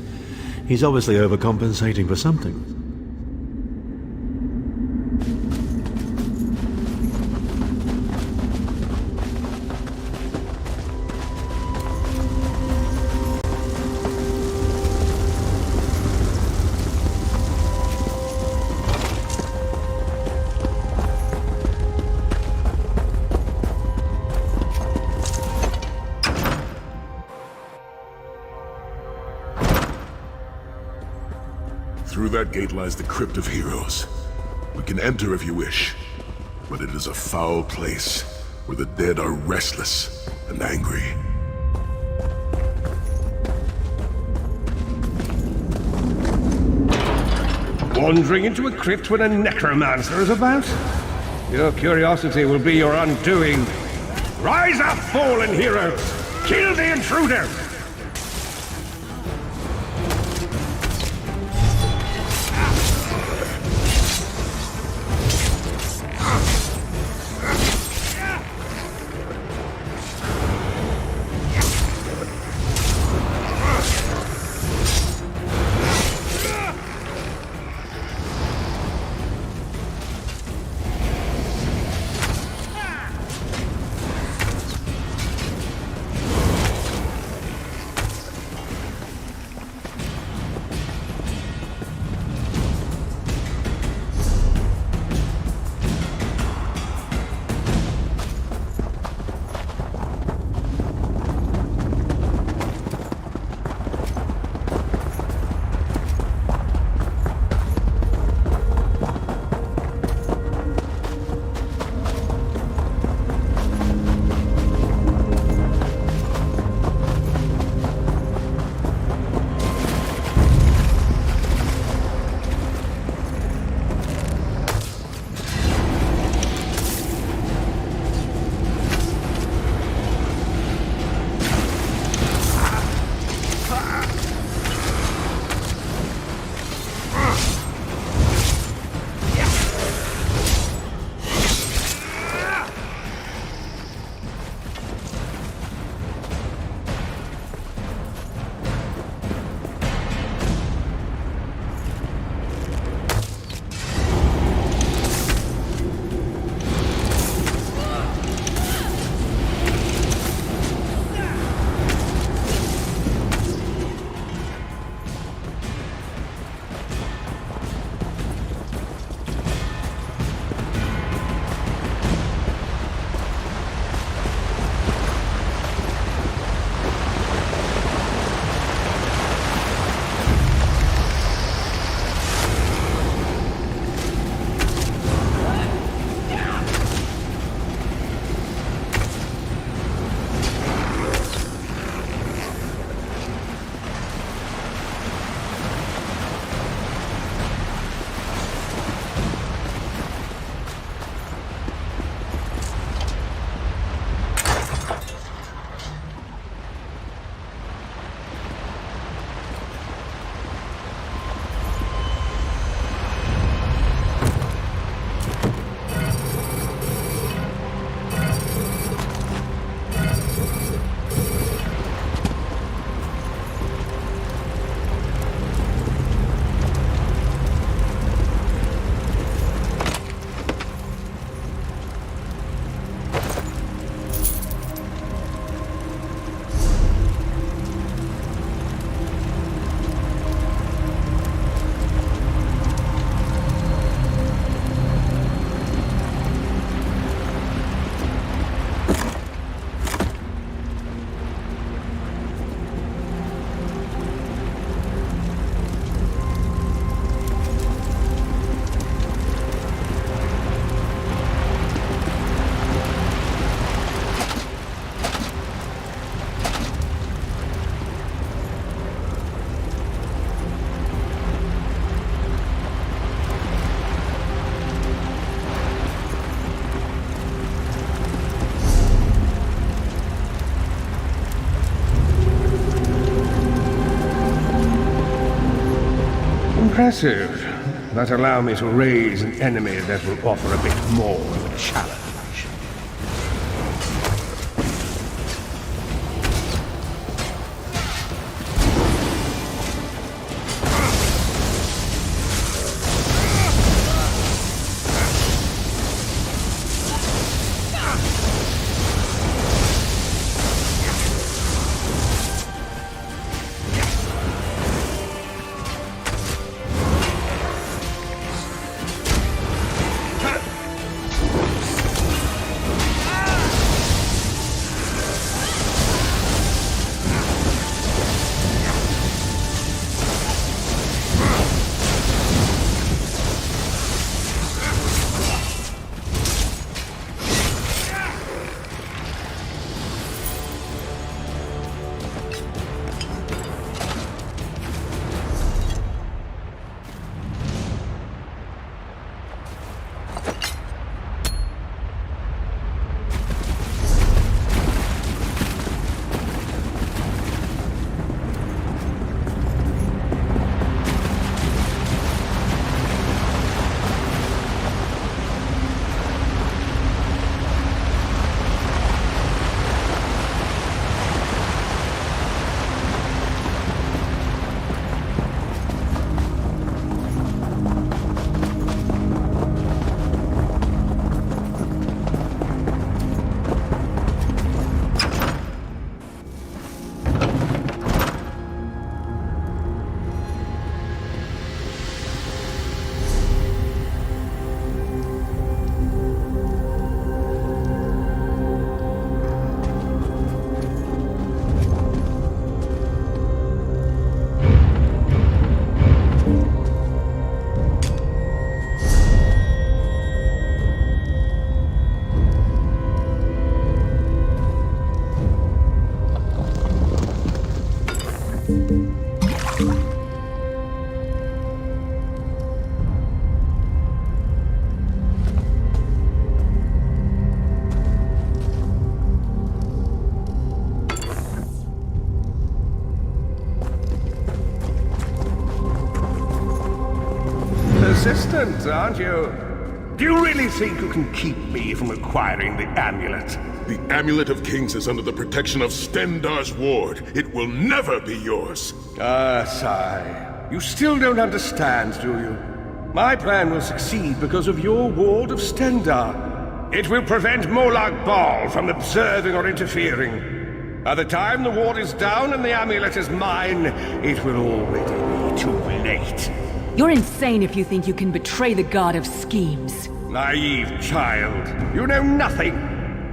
He's obviously overcompensating for something. Through that gate lies the Crypt of Heroes. We can enter if you wish, but it is a foul place where the dead are restless and angry. Wandering into a crypt when a necromancer is about? Your curiosity will be your undoing. Rise up, fallen heroes! Kill the intruder! Impressive. But allow me to raise an enemy that will offer a bit more of a challenge. Persistent, aren't you? Do you really think you can keep me from acquiring the amulet? The Amulet of Kings is under the protection of Stendarr's ward. It will never be yours. Ah, Sai. You still don't understand, do you? My plan will succeed because of your ward of Stendarr. It will prevent Molag Bal from observing or interfering. By the time the ward is down and the amulet is mine, it will already be too late. You're insane if you think you can betray the god of schemes. Naive child. You know nothing.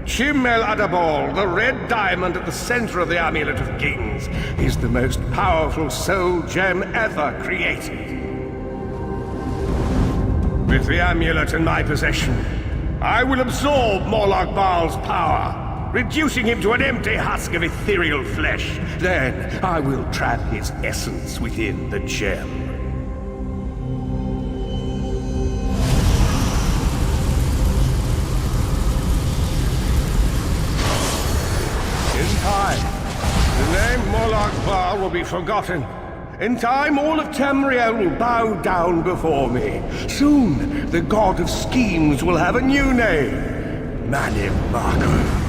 Shim El Adabal, the red diamond at the center of the Amulet of Kings, is the most powerful soul gem ever created. With the amulet in my possession, I will absorb Molag Bal's power, reducing him to an empty husk of ethereal flesh. Then I will trap his essence within the gem. The name Molag Bal will be forgotten. In time, all of Tamriel will bow down before me. Soon, the god of schemes will have a new name. Manimako.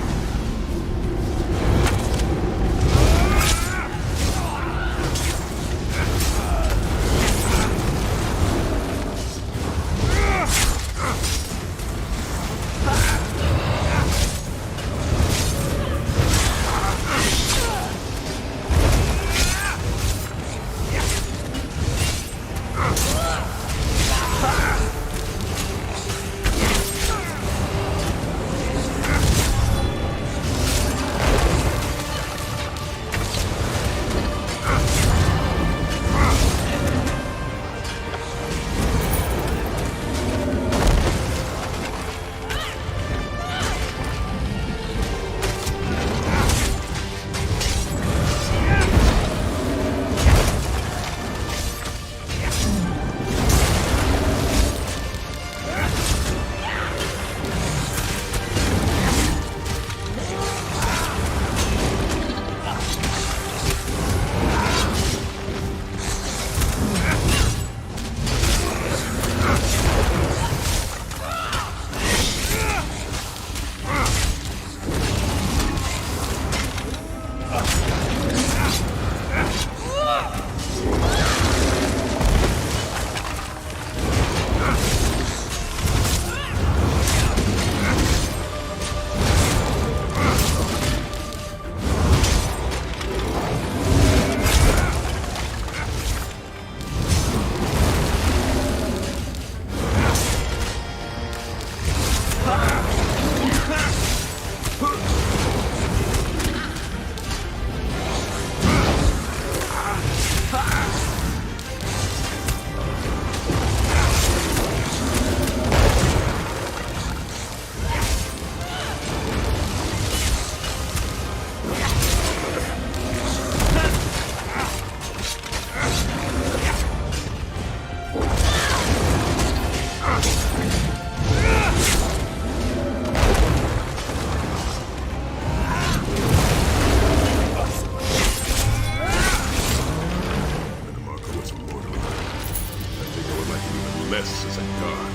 less as a god.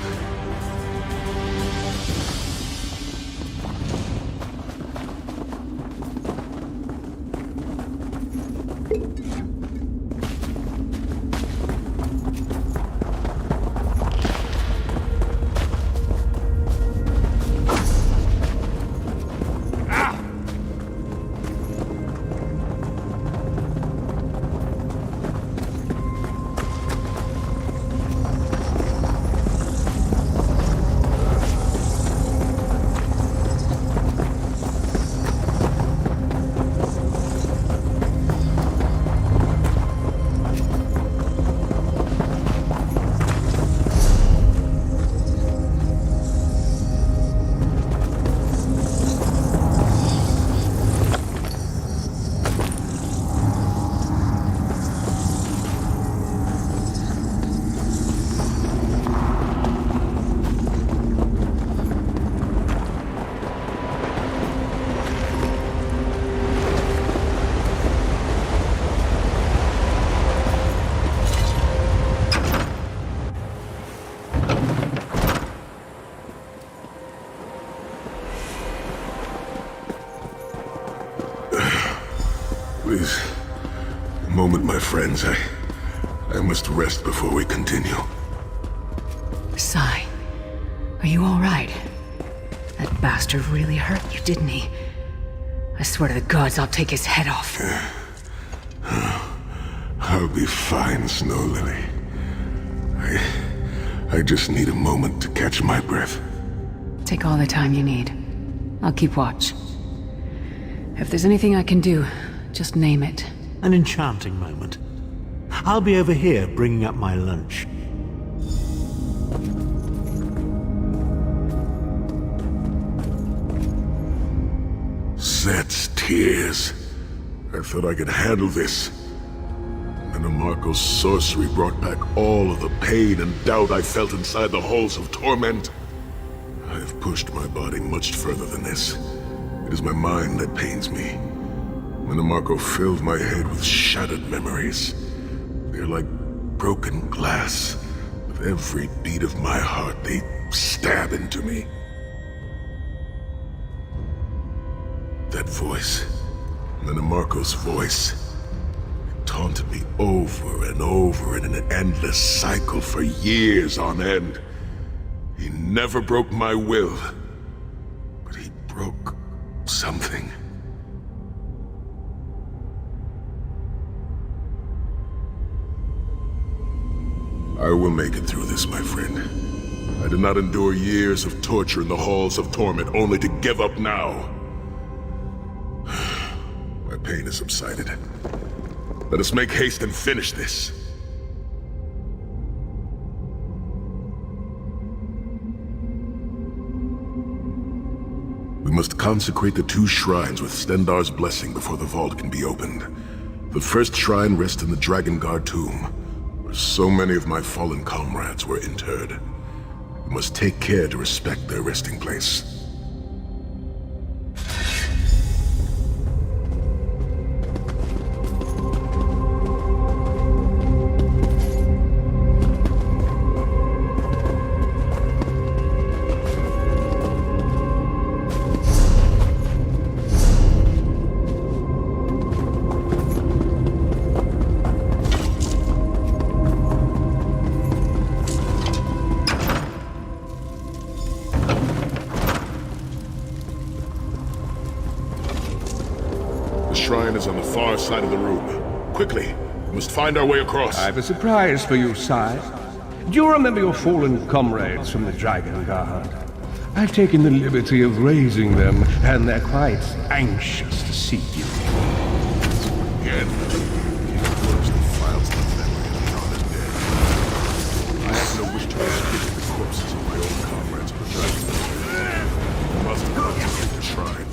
Please, a moment, my friends. I must rest before we continue. Sai, are you all right? That bastard really hurt you, didn't he? I swear to the gods, I'll take his head off. I'll be fine, Snow Lily. I just need a moment to catch my breath. Take all the time you need. I'll keep watch. If there's anything I can do, just name it. An enchanting moment. I'll be over here bringing up my lunch. Set's tears. I thought I could handle this. Menomarco's sorcery brought back all of the pain and doubt I felt inside the halls of torment. I have pushed my body much further than this. It is my mind that pains me. Menomarco filled my head with shattered memories. They're like broken glass. With every beat of my heart, they stab into me. That voice, Menomarco's voice, it taunted me over and over in an endless cycle for years on end. He never broke my will, but he broke something. I will make it through this, my friend. I did not endure years of torture in the halls of torment only to give up now. My pain has subsided. Let us make haste and finish this. We must consecrate the 2 shrines with Stendarr's blessing before the vault can be opened. The first shrine rests in the Dragon Guard tomb, where so many of my fallen comrades were interred. We must take care to respect their resting place. The shrine is on the far side of the room. Quickly, we must find our way across. I have a surprise for you, Sai. Do you remember your fallen comrades from the Dragon Guard? I've taken the liberty of raising them, and they're quite anxious to see you. Again, can't close the files of the memory of the honest dead. I have no wish to restrict the corpses of my old comrades of the Dragon Guard. We must consecrate the shrine.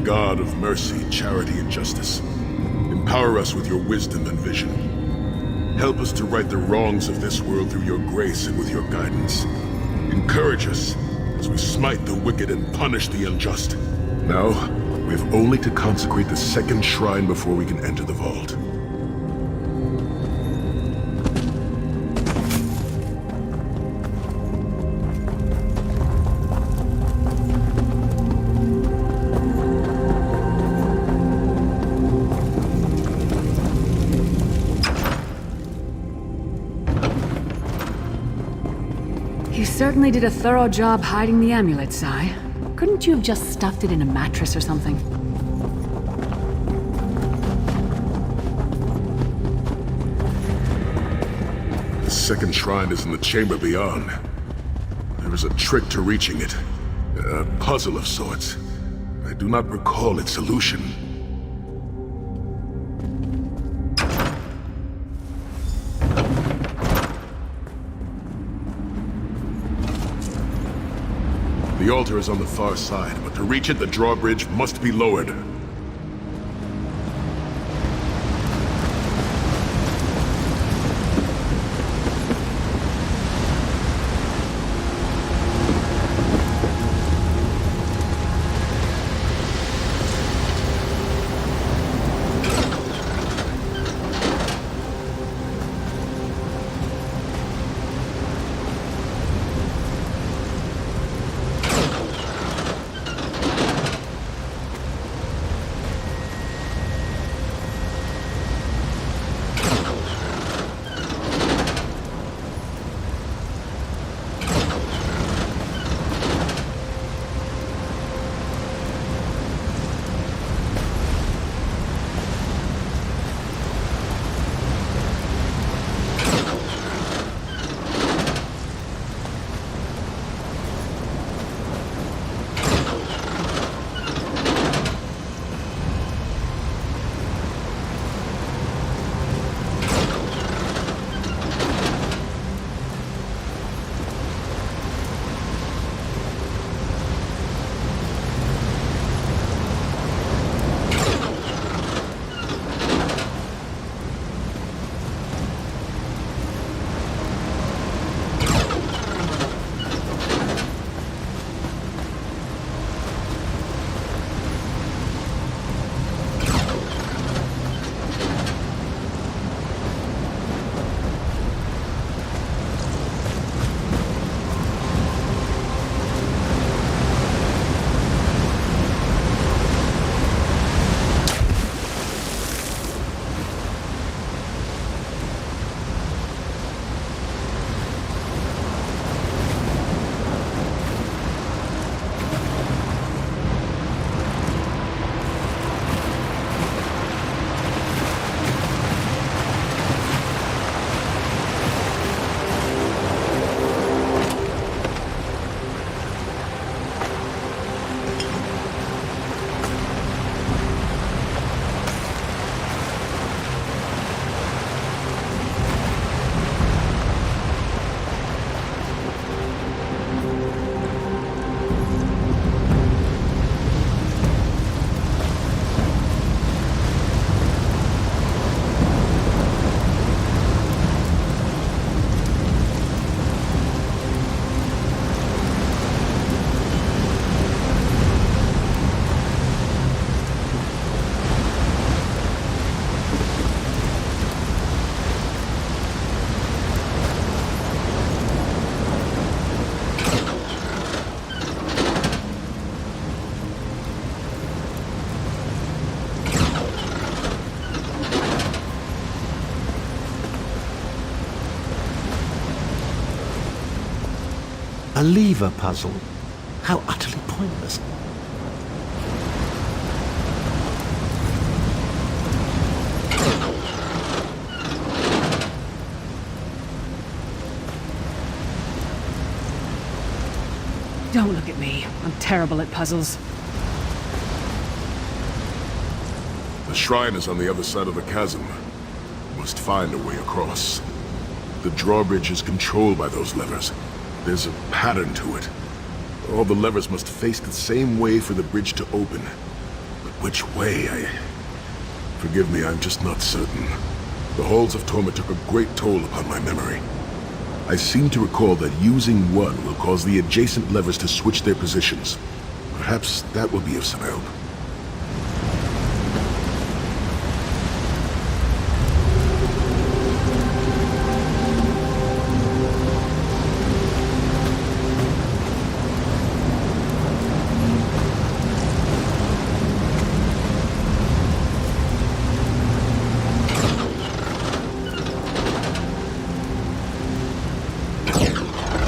God of mercy, charity, and justice, empower us with your wisdom and vision. Help us to right the wrongs of this world through your grace and with your guidance. Encourage us as we smite the wicked and punish the unjust. Now, we have only to consecrate the second shrine before we can enter the vault. You certainly did a thorough job hiding the amulet, Sai. Couldn't you have just stuffed it in a mattress or something? The second shrine is in the chamber beyond. There is a trick to reaching it. A puzzle of sorts. I do not recall its solution. The altar is on the far side, but to reach it, the drawbridge must be lowered. A lever puzzle? How utterly pointless. Don't look at me. I'm terrible at puzzles. The shrine is on the other side of the chasm. Must find a way across. The drawbridge is controlled by those levers. There's a pattern to it. All the levers must face the same way for the bridge to open. Which way? Forgive me, I'm just not certain. The Halls of Torment took a great toll upon my memory. I seem to recall that using one will cause the adjacent levers to switch their positions. Perhaps that will be of some help.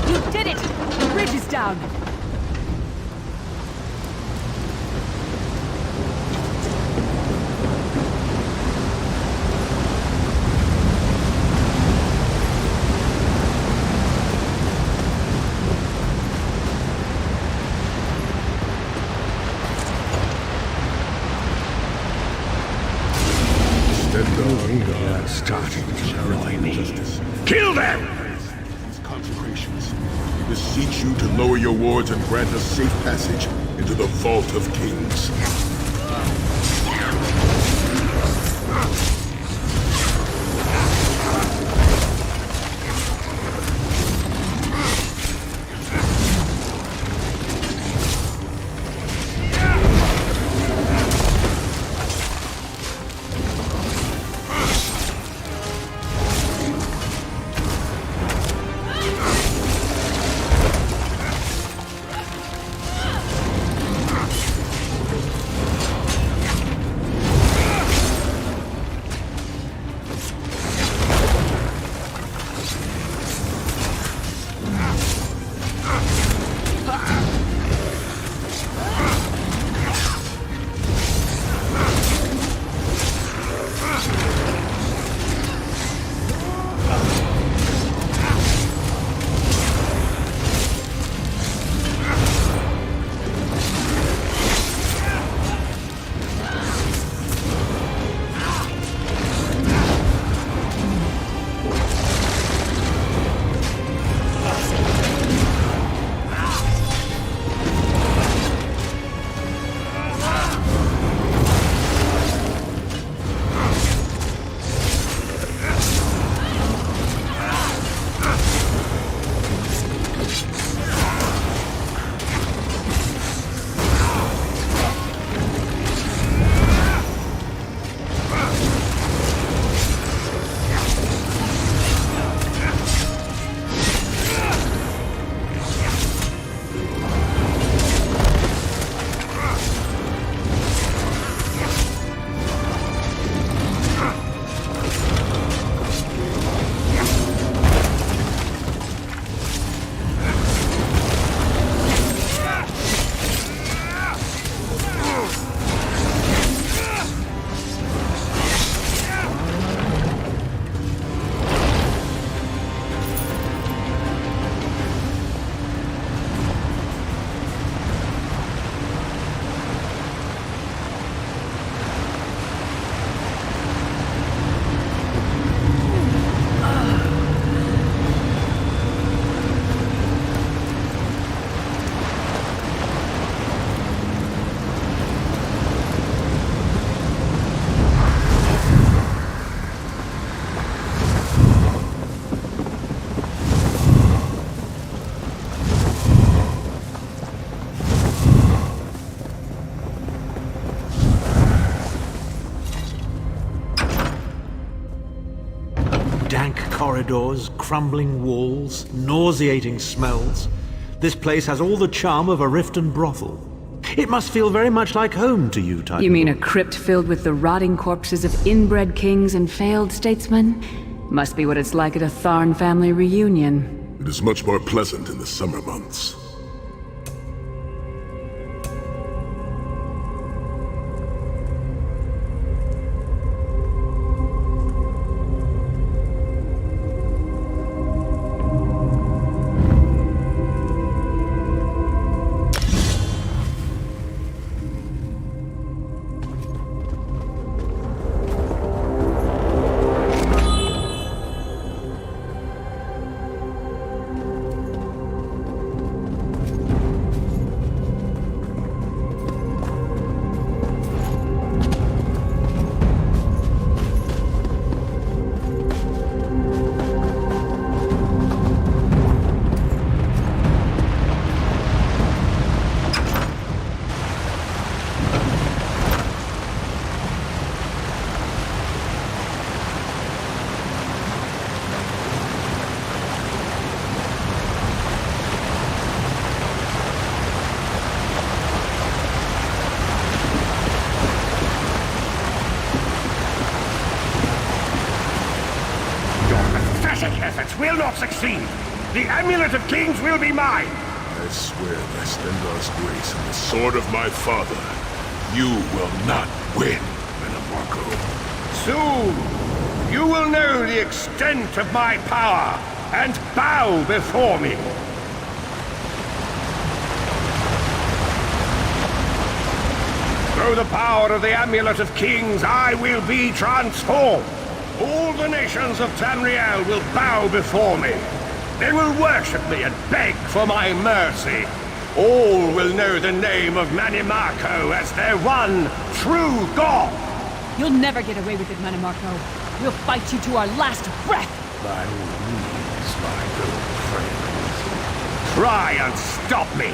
You did it! The bridge is down! Starting to annoy me. Kill them! These consecrations, we beseech you to lower your wards and grant us safe passage into the Vault of Kings. Dank corridors, crumbling walls, nauseating smells. This place has all the charm of a Riften brothel. It must feel very much like home to you, Titanfall. You mean a crypt filled with the rotting corpses of inbred kings and failed statesmen? Must be what it's like at a Tharn family reunion. It is much more pleasant in the summer months. attempt will not succeed. The Amulet of Kings will be mine. I swear by Stendar's grace and the sword of my father, you will not win, Menamarco. Soon, you will know the extent of my power and bow before me. Through the power of the Amulet of Kings, I will be transformed. All the nations of Tamriel will bow before me. They will worship me and beg for my mercy. All will know the name of Manimarco as their one true god. You'll never get away with it, Manimarco. We'll fight you to our last breath. By all means, my good friends. Try and stop me.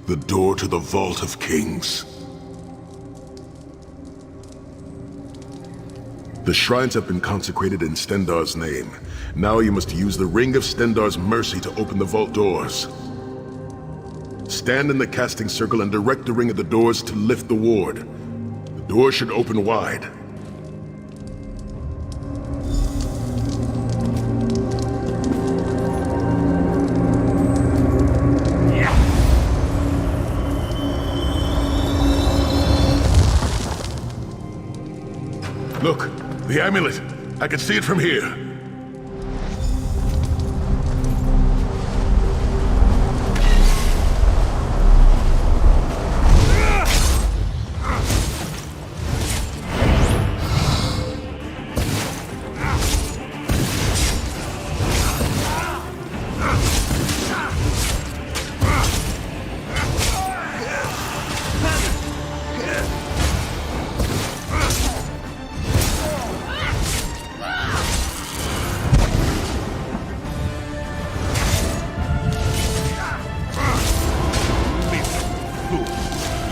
The door to the Vault of Kings. The shrines have been consecrated in Stendarr's name. Now you must use the Ring of Stendarr's mercy to open the vault doors. Stand in the casting circle and direct the ring of the doors to lift the ward. The door should open wide. Look, the amulet. I can see it from here.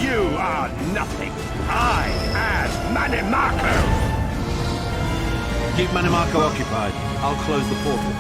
You are nothing. I am Mannimarco! Keep Mannimarco occupied. I'll close the portal.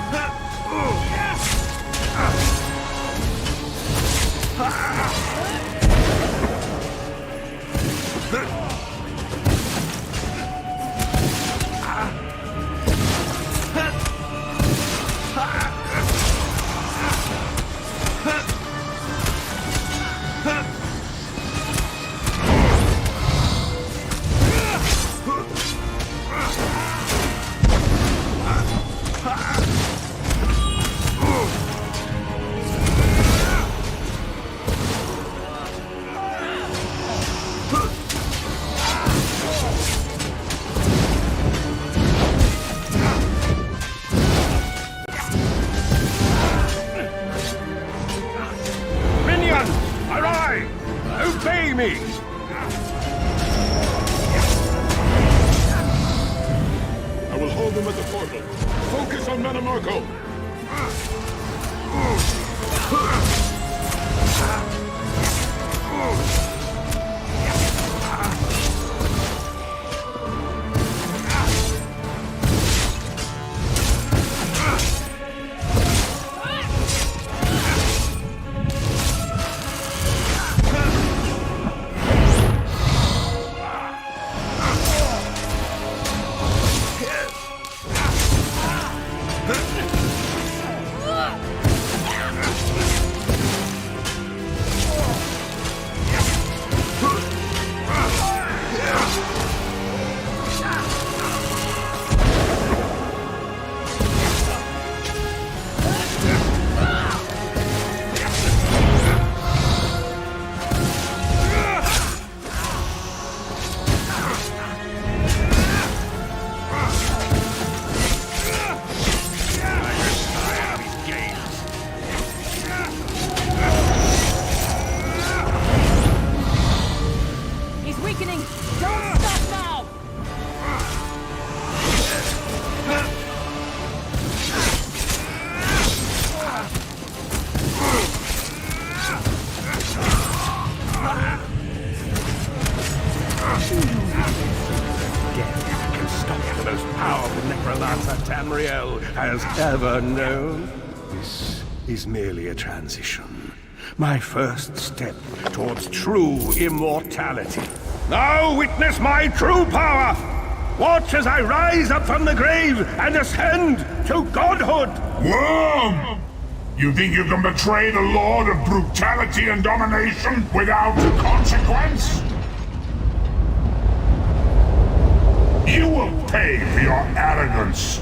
Minions, arrive! Obey me! I will hold them at the portal. Focus on Mannimarco. He's weakening! Don't stop now! Death can stop the most powerful necromancer Tamriel has ever known. This is merely a transition. My first step towards true immortality. Now witness my true power! Watch as I rise up from the grave and ascend to godhood! Worm! You think you can betray the Lord of Brutality and Domination without consequence? You will pay for your arrogance.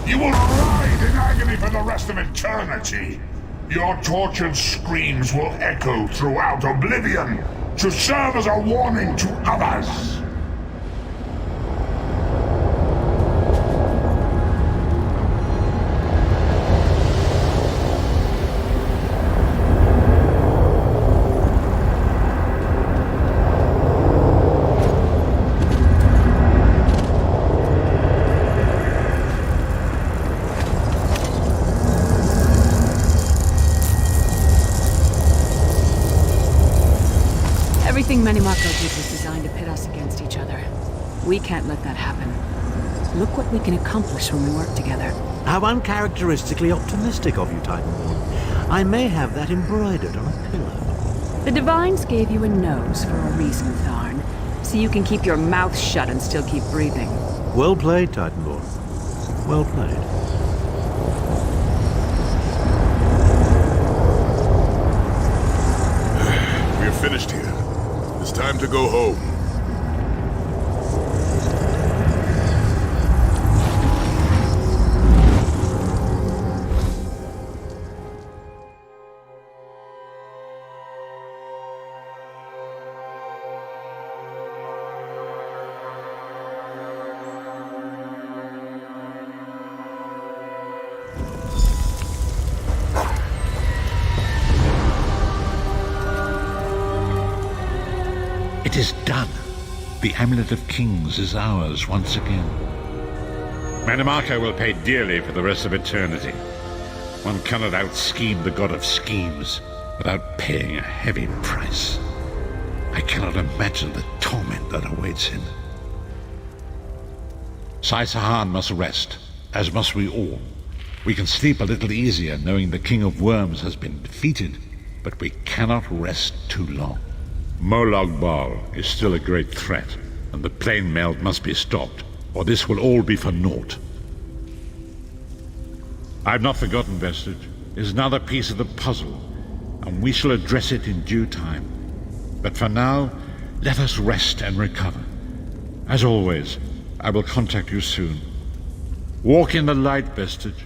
You will writhe in agony for the rest of eternity. Your tortured screams will echo throughout oblivion to serve as a warning to others. Everything Manimarco did was designed to pit us against each other. We can't let that happen. Look what we can accomplish when we work together. How uncharacteristically optimistic of you, Titanborn. I may have that embroidered on a pillow. The Divines gave you a nose for a reason, Tharn. So you can keep your mouth shut and still keep breathing. Well played, Titanborn. Well played. We're finished here. It's time to go home. It is done. The Amulet of Kings is ours once again. Manimarco will pay dearly for the rest of eternity. One cannot out-scheme the god of schemes without paying a heavy price. I cannot imagine the torment that awaits him. Sai Sahan must rest, as must we all. We can sleep a little easier knowing the King of Worms has been defeated, but we cannot rest too long. Molag Bal is still a great threat, and the plane meld must be stopped, or this will all be for naught. I've not forgotten Vestige. It is another piece of the puzzle, and we shall address it in due time. But for now, let us rest and recover. As always, I will contact you soon. Walk in the light, Vestige.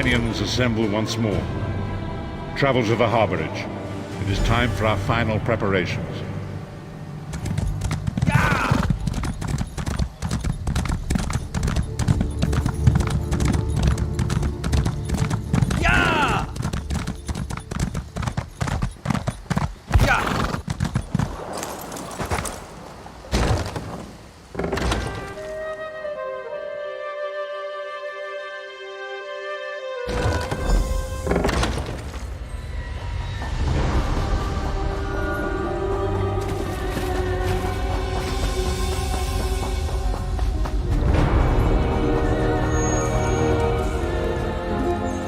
companions assemble once more. Travel to the harborage. It is time for our final preparations.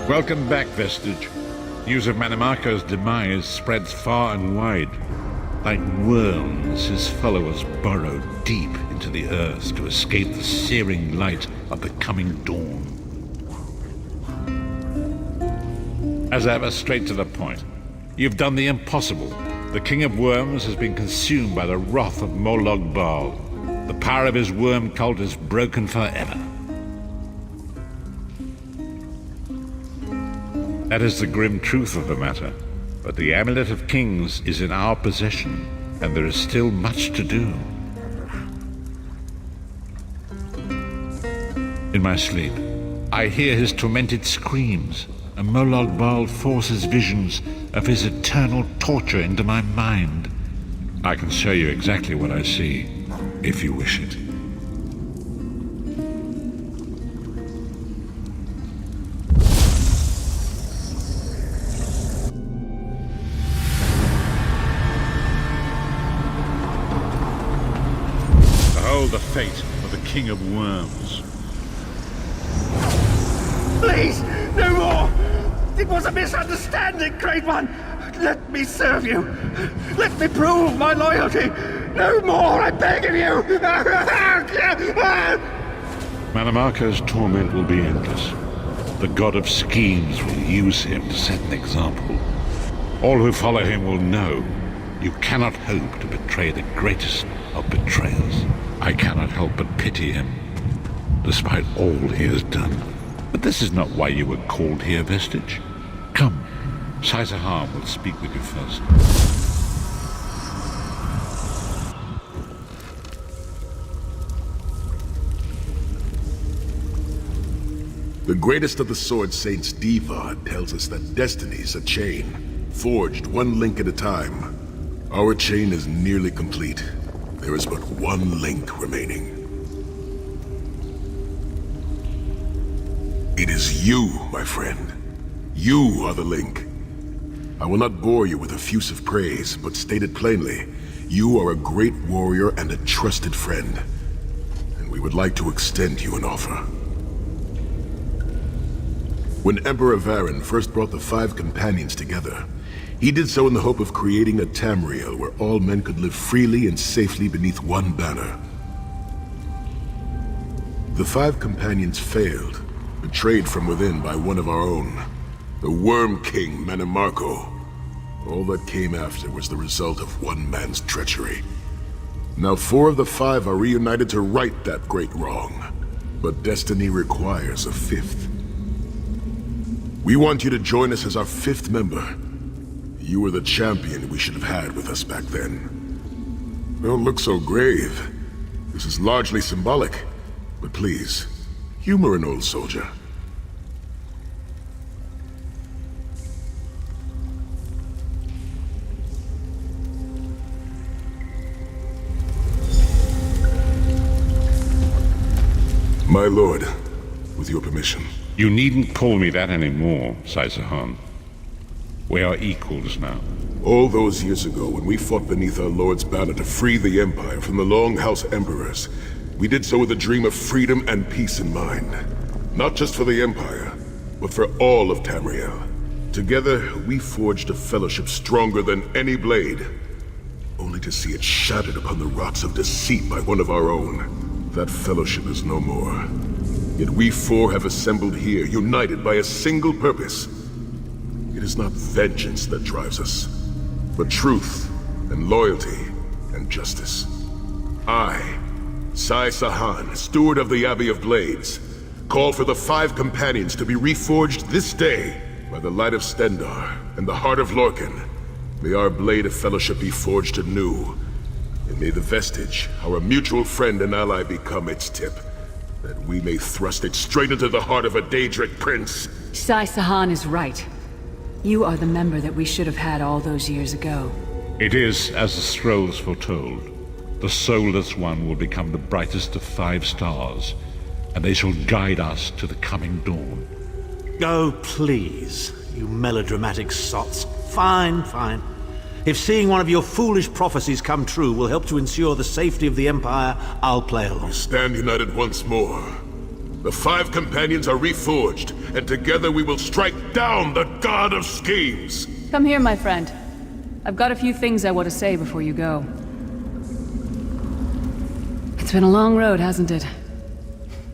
Welcome back, Vestige. News of Manimarco's demise spreads far and wide. Like worms, his followers burrow deep into the earth to escape the searing light of the coming dawn. As ever, straight to the point. You've done the impossible. The King of Worms has been consumed by the wrath of Molag Bal. The power of his worm cult is broken forever. That is the grim truth of the matter. But the Amulet of Kings is in our possession, and there is still much to do. In my sleep, I hear his tormented screams, and Molag Bal forces visions of his eternal torture into my mind. I can show you exactly what I see, if you wish it. The fate of the King of Worms. Please, no more! It was a misunderstanding, Great One! Let me serve you! Let me prove my loyalty! No more, I beg of you! Manimarco's torment will be endless. The god of schemes will use him to set an example. All who follow him will know you cannot hope to betray the greatest of betrayers. I cannot help but pity him, despite all he has done. But this is not why you were called here, Vestige. Come, Sai Sahan will speak with you first. The greatest of the Sword Saints, Divad, tells us that destiny is a chain, forged one link at a time. Our chain is nearly complete. There is but one link remaining. It is you, my friend. You are the link. I will not bore you with effusive praise, but state it plainly. You are a great warrior and a trusted friend. And we would like to extend you an offer. When Emperor Varen first brought the 5 companions together, he did so in the hope of creating a Tamriel where all men could live freely and safely beneath one banner. The 5 companions failed, betrayed from within by one of our own, the Worm King Manimarco. All that came after was the result of one man's treachery. Now 4 of the 5 are reunited to right that great wrong, but destiny requires a 5th. We want you to join us as our 5th member. You were the champion we should have had with us back then. Don't look so grave. This is largely symbolic, but please, humor an old soldier. My lord, with your permission. You needn't call me that anymore, Sai Sahan. We are equals now. All those years ago, when we fought beneath our Lord's banner to free the Empire from the Longhouse Emperors, we did so with a dream of freedom and peace in mind. Not just for the Empire, but for all of Tamriel. Together, we forged a fellowship stronger than any blade, only to see it shattered upon the rocks of deceit by one of our own. That fellowship is no more. Yet we 4 have assembled here, united by a single purpose. It is not vengeance that drives us, but truth and loyalty and justice. I, Sai Sahan, steward of the Abbey of Blades, call for the 5 companions to be reforged this day by the light of Stendarr and the heart of Lorkhan. May our blade of fellowship be forged anew, and may the vestige, our mutual friend and ally, become its tip, that we may thrust it straight into the heart of a Daedric prince. Sai Sahan is right. You are the member that we should have had all those years ago. It is as the scrolls foretold. The soulless one will become the brightest of 5 stars, and they shall guide us to the coming dawn. Oh, please, you melodramatic sots. Fine, fine. If seeing one of your foolish prophecies come true will help to ensure the safety of the Empire, I'll play along. Stand united once more. The 5 companions are reforged, and together we will strike down the God of Schemes! Come here, my friend. I've got a few things I want to say before you go. It's been a long road, hasn't it?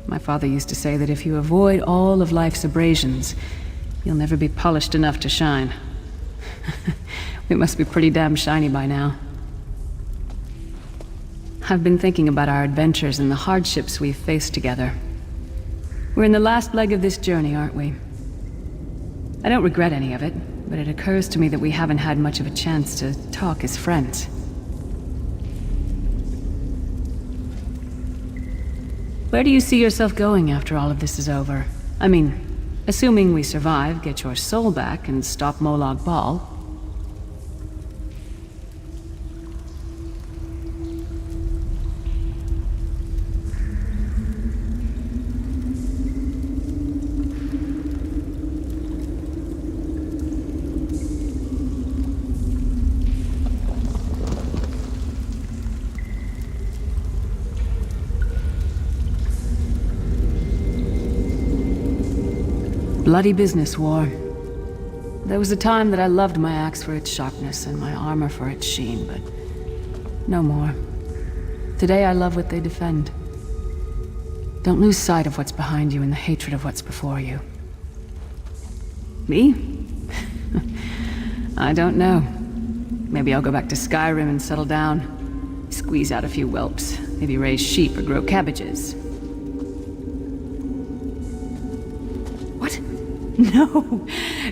My father used to say that if you avoid all of life's abrasions, you'll never be polished enough to shine. We must be pretty damn shiny by now. I've been thinking about our adventures and the hardships we've faced together. We're in the last leg of this journey, aren't we? I don't regret any of it, but it occurs to me that we haven't had much of a chance to talk as friends. Where do you see yourself going after all of this is over? I mean, assuming we survive, get your soul back, and stop Molag Bal. Bloody business, war. There was a time that I loved my axe for its sharpness and my armor for its sheen, but no more. Today I love what they defend. Don't lose sight of what's behind you and the hatred of what's before you. Me? I don't know. Maybe I'll go back to Skyrim and settle down. Squeeze out a few whelps. Maybe raise sheep or grow cabbages. No!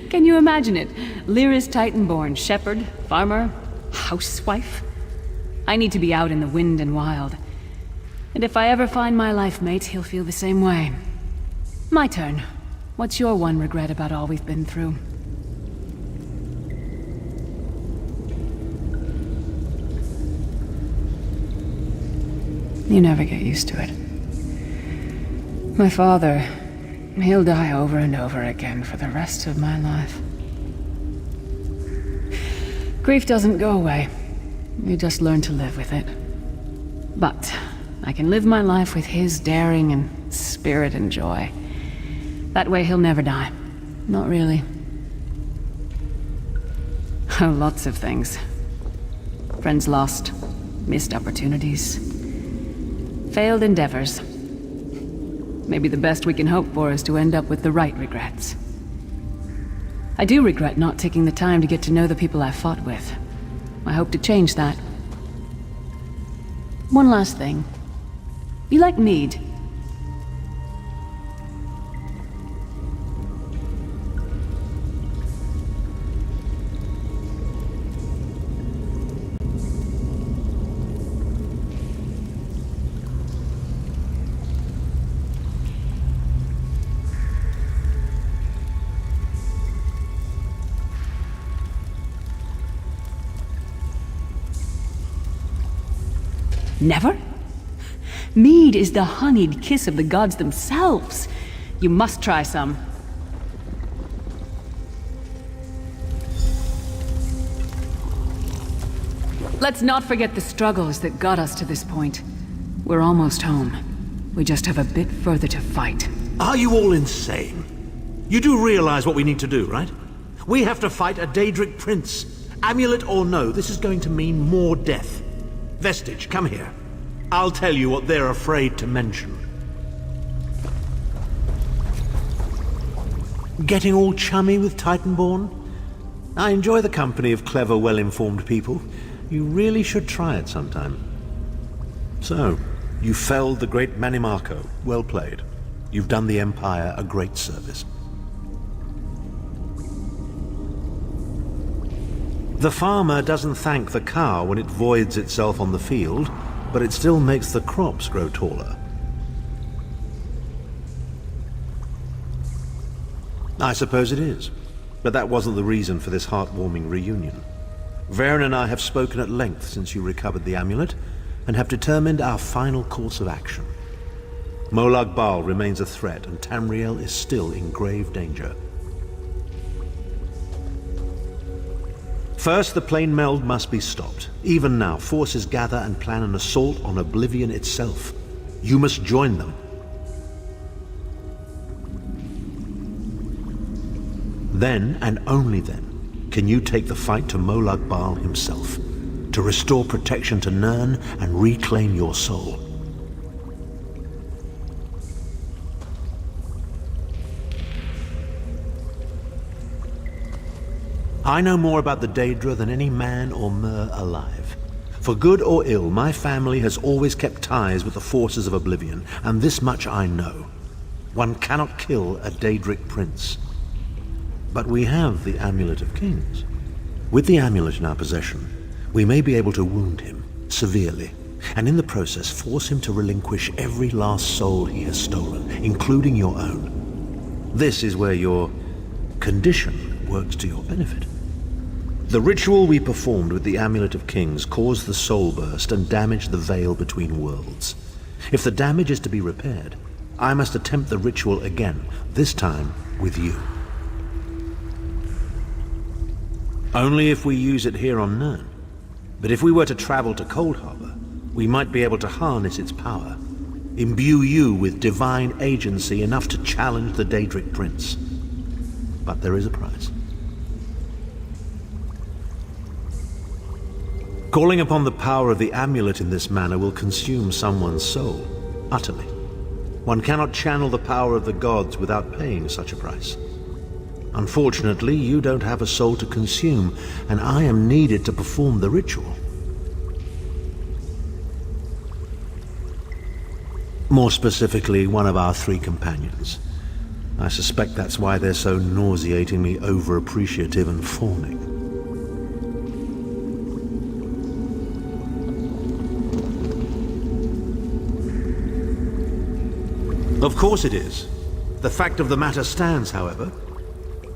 Can you imagine it? Lyris Titanborn, shepherd, farmer, housewife? I need to be out in the wind and wild. And if I ever find my life mate, he'll feel the same way. My turn. What's your one regret about all we've been through? You never get used to it. My father... he'll die over and over again for the rest of my life. Grief doesn't go away. You just learn to live with it. But I can live my life with his daring and spirit and joy. That way he'll never die. Not really. Oh, lots of things. Friends lost, missed opportunities, failed endeavors. Maybe the best we can hope for is to end up with the right regrets. I do regret not taking the time to get to know the people I fought with. I hope to change that. One last thing. You like mead? Never? Mead is the honeyed kiss of the gods themselves. You must try some. Let's not forget the struggles that got us to this point. We're almost home. We just have a bit further to fight. Are you all insane? You do realize what we need to do, right? We have to fight a Daedric prince. Amulet or no, this is going to mean more death. Vestige, come here. I'll tell you what they're afraid to mention. Getting all chummy with Titanborn? I enjoy the company of clever, well-informed people. You really should try it sometime. So, you felled the great Mannimarco. Well played. You've done the Empire a great service. The farmer doesn't thank the cow when it voids itself on the field, but it still makes the crops grow taller. I suppose it is, but that wasn't the reason for this heartwarming reunion. Varen and I have spoken at length since you recovered the amulet, and have determined our final course of action. Molag Bal remains a threat, and Tamriel is still in grave danger. First, the plane meld must be stopped. Even now, forces gather and plan an assault on Oblivion itself. You must join them. Then, and only then, can you take the fight to Molag Bal himself, to restore protection to Nirn and reclaim your soul. I know more about the Daedra than any man or mer alive. For good or ill, my family has always kept ties with the forces of Oblivion, and this much I know. One cannot kill a Daedric prince. But we have the Amulet of Kings. With the amulet in our possession, we may be able to wound him severely, and in the process force him to relinquish every last soul he has stolen, including your own. This is where your condition works to your benefit. The ritual we performed with the Amulet of Kings caused the soul burst and damaged the veil between worlds. If the damage is to be repaired, I must attempt the ritual again, this time with you. Only if we use it here on Nirn. But if we were to travel to Coldharbour, we might be able to harness its power, imbue you with divine agency enough to challenge the Daedric Prince. But there is a price. Calling upon the power of the amulet in this manner will consume someone's soul, utterly. One cannot channel the power of the gods without paying such a price. Unfortunately, you don't have a soul to consume, and I am needed to perform the ritual. More specifically, one of our 3 companions. I suspect that's why they're so nauseatingly over-appreciative and fawning. Of course it is. The fact of the matter stands, however.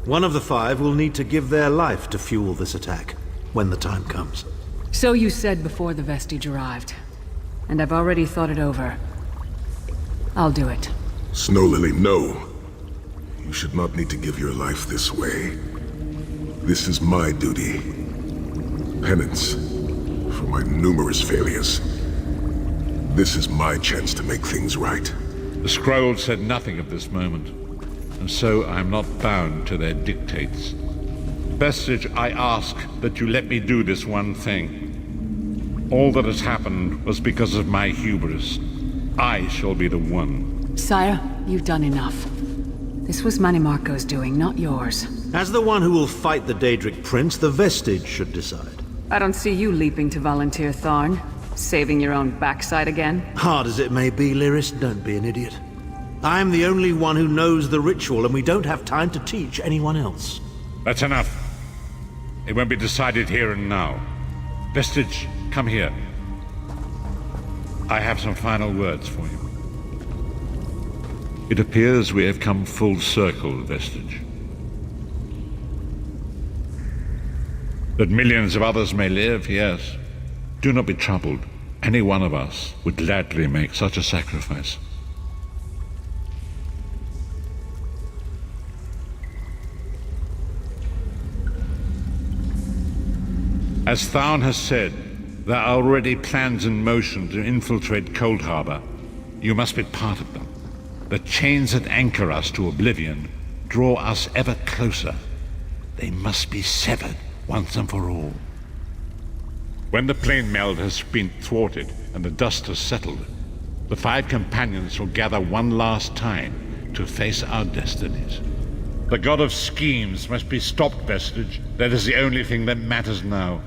One of the 5 will need to give their life to fuel this attack, when the time comes. So you said before the vestige arrived. And I've already thought it over. I'll do it. Snow Lily, no. You should not need to give your life this way. This is my duty. Penance for my numerous failures. This is my chance to make things right. The scroll said nothing of this moment, and so I am not bound to their dictates. Vestige, I ask that you let me do this one thing. All that has happened was because of my hubris. I shall be the one. Sire, you've done enough. This was Manimarco's doing, not yours. As the one who will fight the Daedric Prince, the Vestige should decide. I don't see you leaping to volunteer, Tharn. Saving your own backside again? Hard as it may be, Lyris, don't be an idiot. I am the only one who knows the ritual, and we don't have time to teach anyone else. That's enough. It won't be decided here and now. Vestige, come here. I have some final words for you. It appears we have come full circle, Vestige. That millions of others may live, yes. Do not be troubled. Any one of us would gladly make such a sacrifice. As Tharn has said, there are already plans in motion to infiltrate Coldharbour. You must be part of them. The chains that anchor us to Oblivion draw us ever closer. They must be severed once and for all. When the plane meld has been thwarted and the dust has settled, the 5 companions will gather one last time to face our destinies. The god of schemes must be stopped, Vestige. That is the only thing that matters now.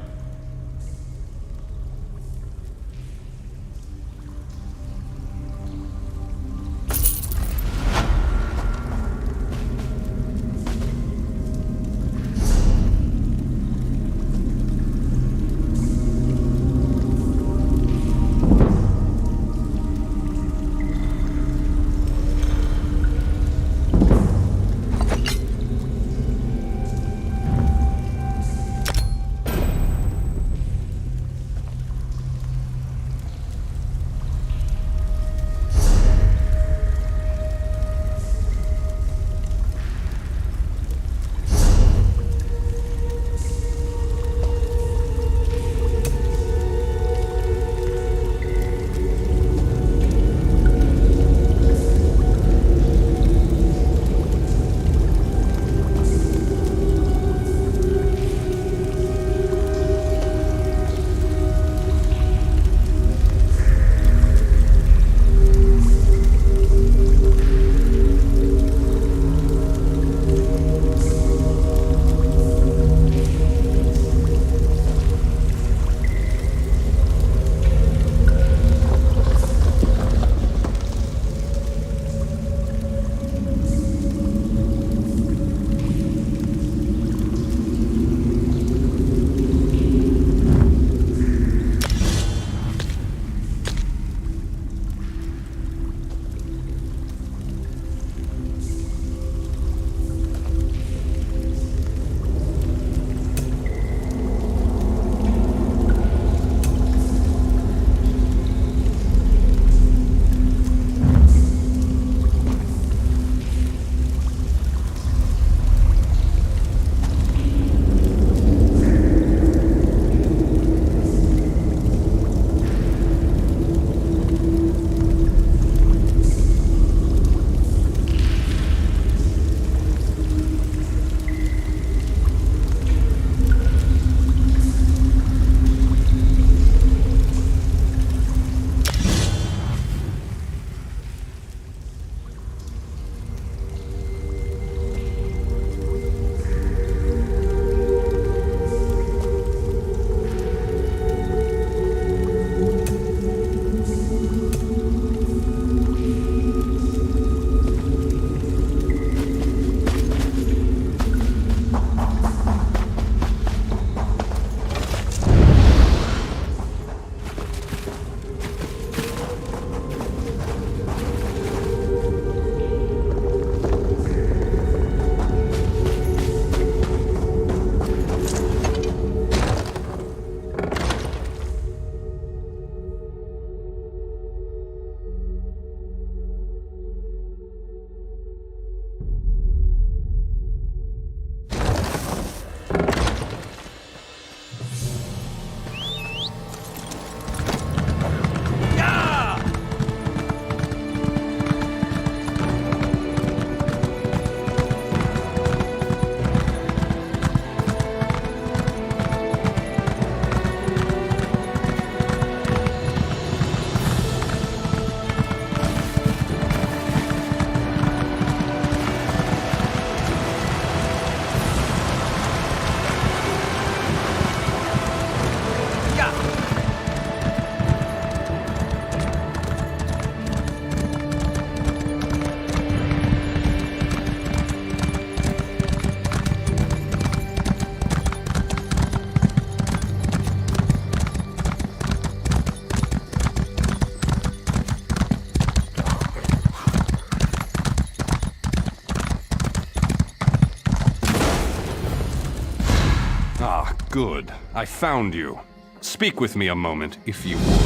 Good. I found you. Speak with me a moment, if you would.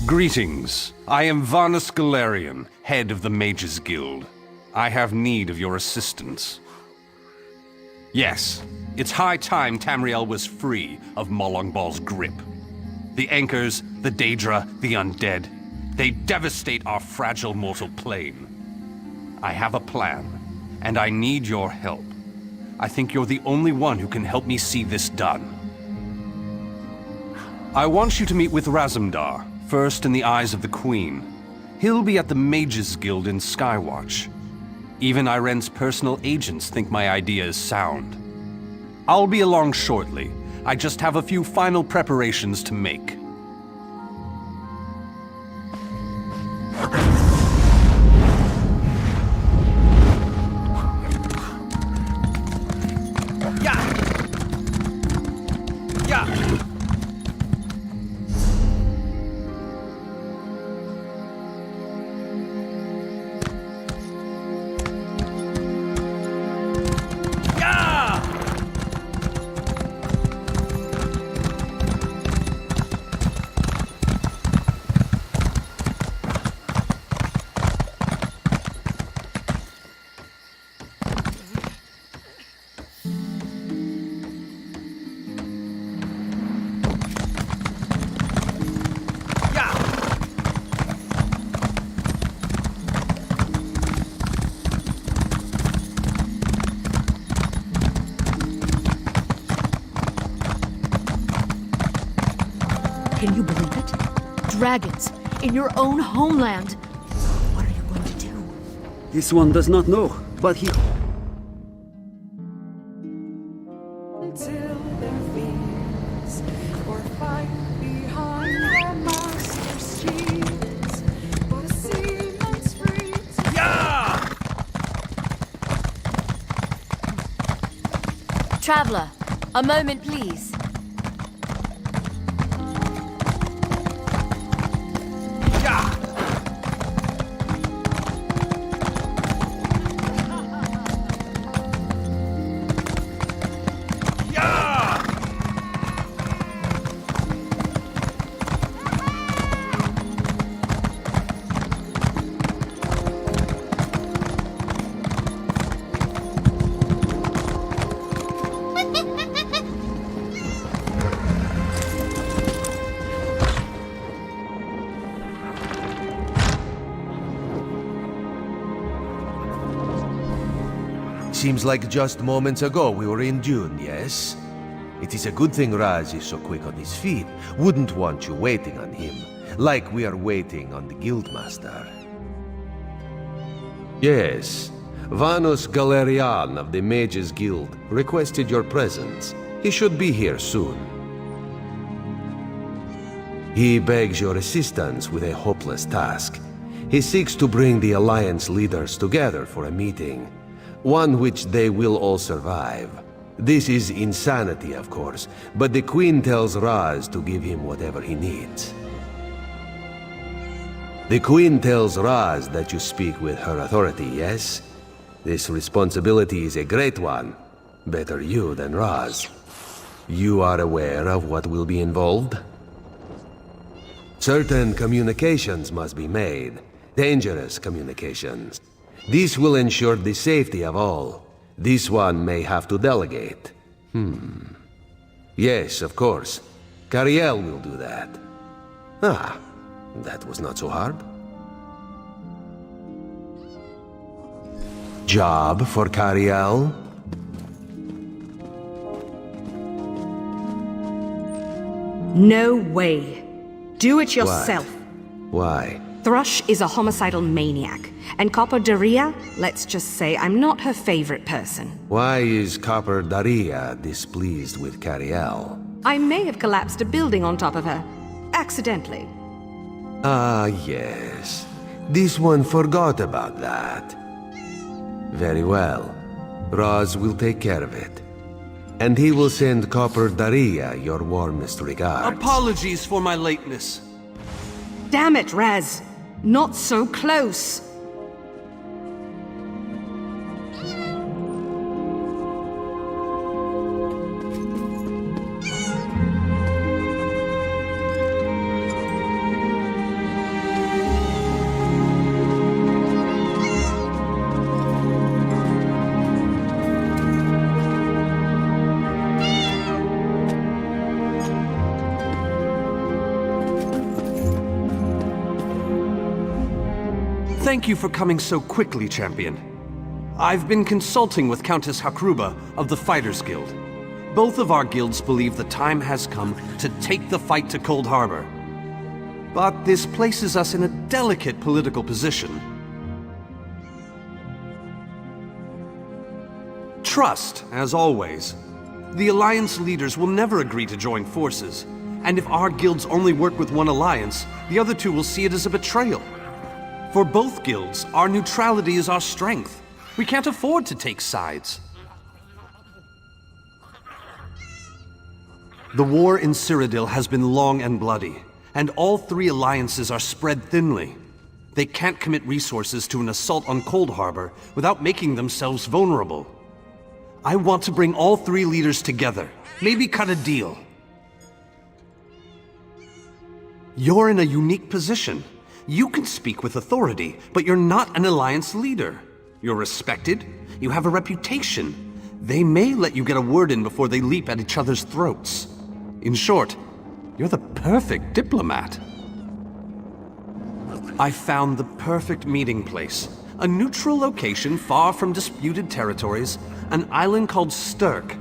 Greetings. I am Vanus Galerian, head of the Mages Guild. I have need of your assistance. Yes, it's high time Tamriel was free of Molongbal's grip. The Anchors, the Daedra, the Undead, they devastate our fragile mortal plane. I have a plan, and I need your help. I think you're the only one who can help me see this done. I want you to meet with Razumdar, first in the eyes of the Queen. He'll be at the Mages Guild in Skywatch. Even Iren's personal agents think my idea is sound. I'll be along shortly. I just have a few final preparations to make. Can you believe it? Dragons in your own homeland. What are you going to do? This one does not know, but he... Until their fears or fight behind their master's shields, but a seaman's free to... Traveler, a moment please. Seems like just moments ago we were in Dune, yes? It is a good thing Raz is so quick on his feet. Wouldn't want you waiting on him, like we are waiting on the Guildmaster. Yes, Vanus Galerian of the Mages Guild requested your presence. He should be here soon. He begs your assistance with a hopeless task. He seeks to bring the Alliance leaders together for a meeting. One which they will all survive. This is insanity, of course, but the Queen tells Raz to give him whatever he needs. The Queen tells Raz that you speak with her authority, yes? This responsibility is a great one. Better you than Raz. You are aware of what will be involved? Certain communications must be made. Dangerous communications. This will ensure the safety of all. This one may have to delegate. Yes, of course. Cariel will do that. Ah, that was not so hard. Job for Cariel? No way. Do it yourself. Why? Thrush is a homicidal maniac, and Copper Daria, let's just say I'm not her favorite person. Why is Copper Daria displeased with Cariel? I may have collapsed a building on top of her. Accidentally. Ah, yes. This one forgot about that. Very well. Raz will take care of it. And he will send Copper Daria your warmest regards. Apologies for my lateness. Damn it, Raz. Not so close. Thank you for coming so quickly, Champion. I've been consulting with Countess Hakruba of the Fighters Guild. Both of our guilds believe the time has come to take the fight to Cold Harbor. But this places us in a delicate political position. Trust, as always. The Alliance leaders will never agree to join forces, and if our guilds only work with one alliance, the other two will see it as a betrayal. For both guilds, our neutrality is our strength. We can't afford to take sides. The war in Cyrodiil has been long and bloody, and all three alliances are spread thinly. They can't commit resources to an assault on Cold Harbor without making themselves vulnerable. I want to bring all three leaders together, maybe cut a deal. You're in a unique position. You can speak with authority, but you're not an alliance leader. You're respected, you have a reputation. They may let you get a word in before they leap at each other's throats. In short, you're the perfect diplomat. I found the perfect meeting place. A neutral location far from disputed territories, an island called Stirk.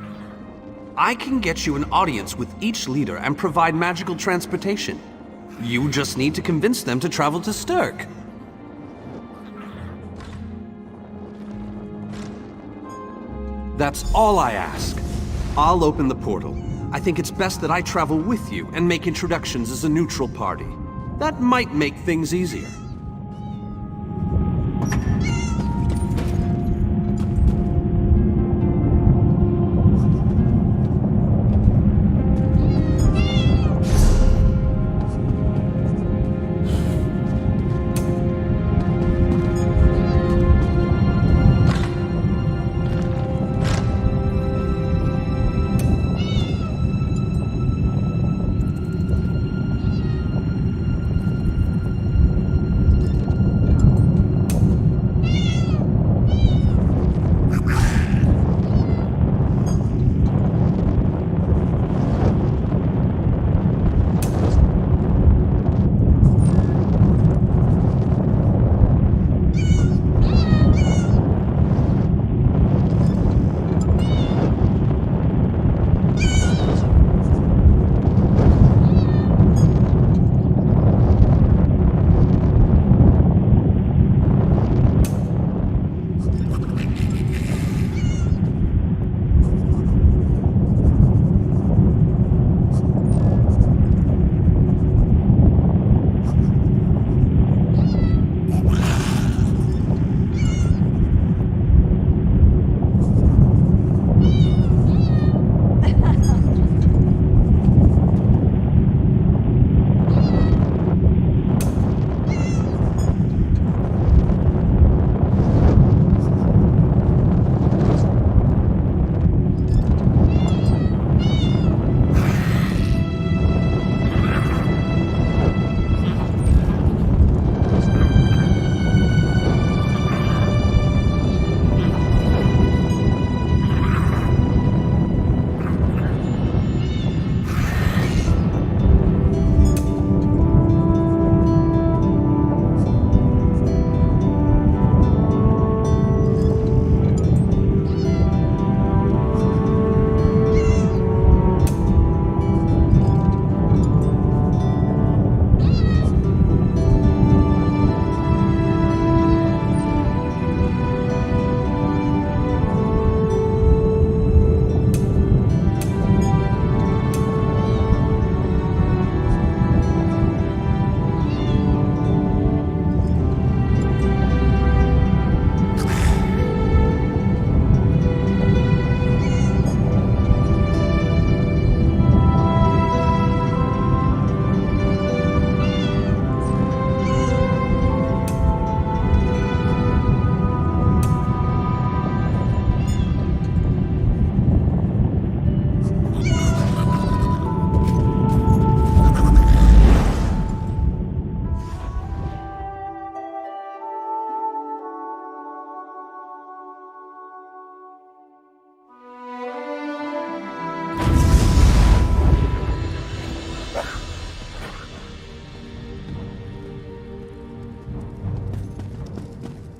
I can get you an audience with each leader and provide magical transportation. You just need to convince them to travel to Stirk. That's all I ask. I'll open the portal. I think it's best that I travel with you and make introductions as a neutral party. That might make things easier.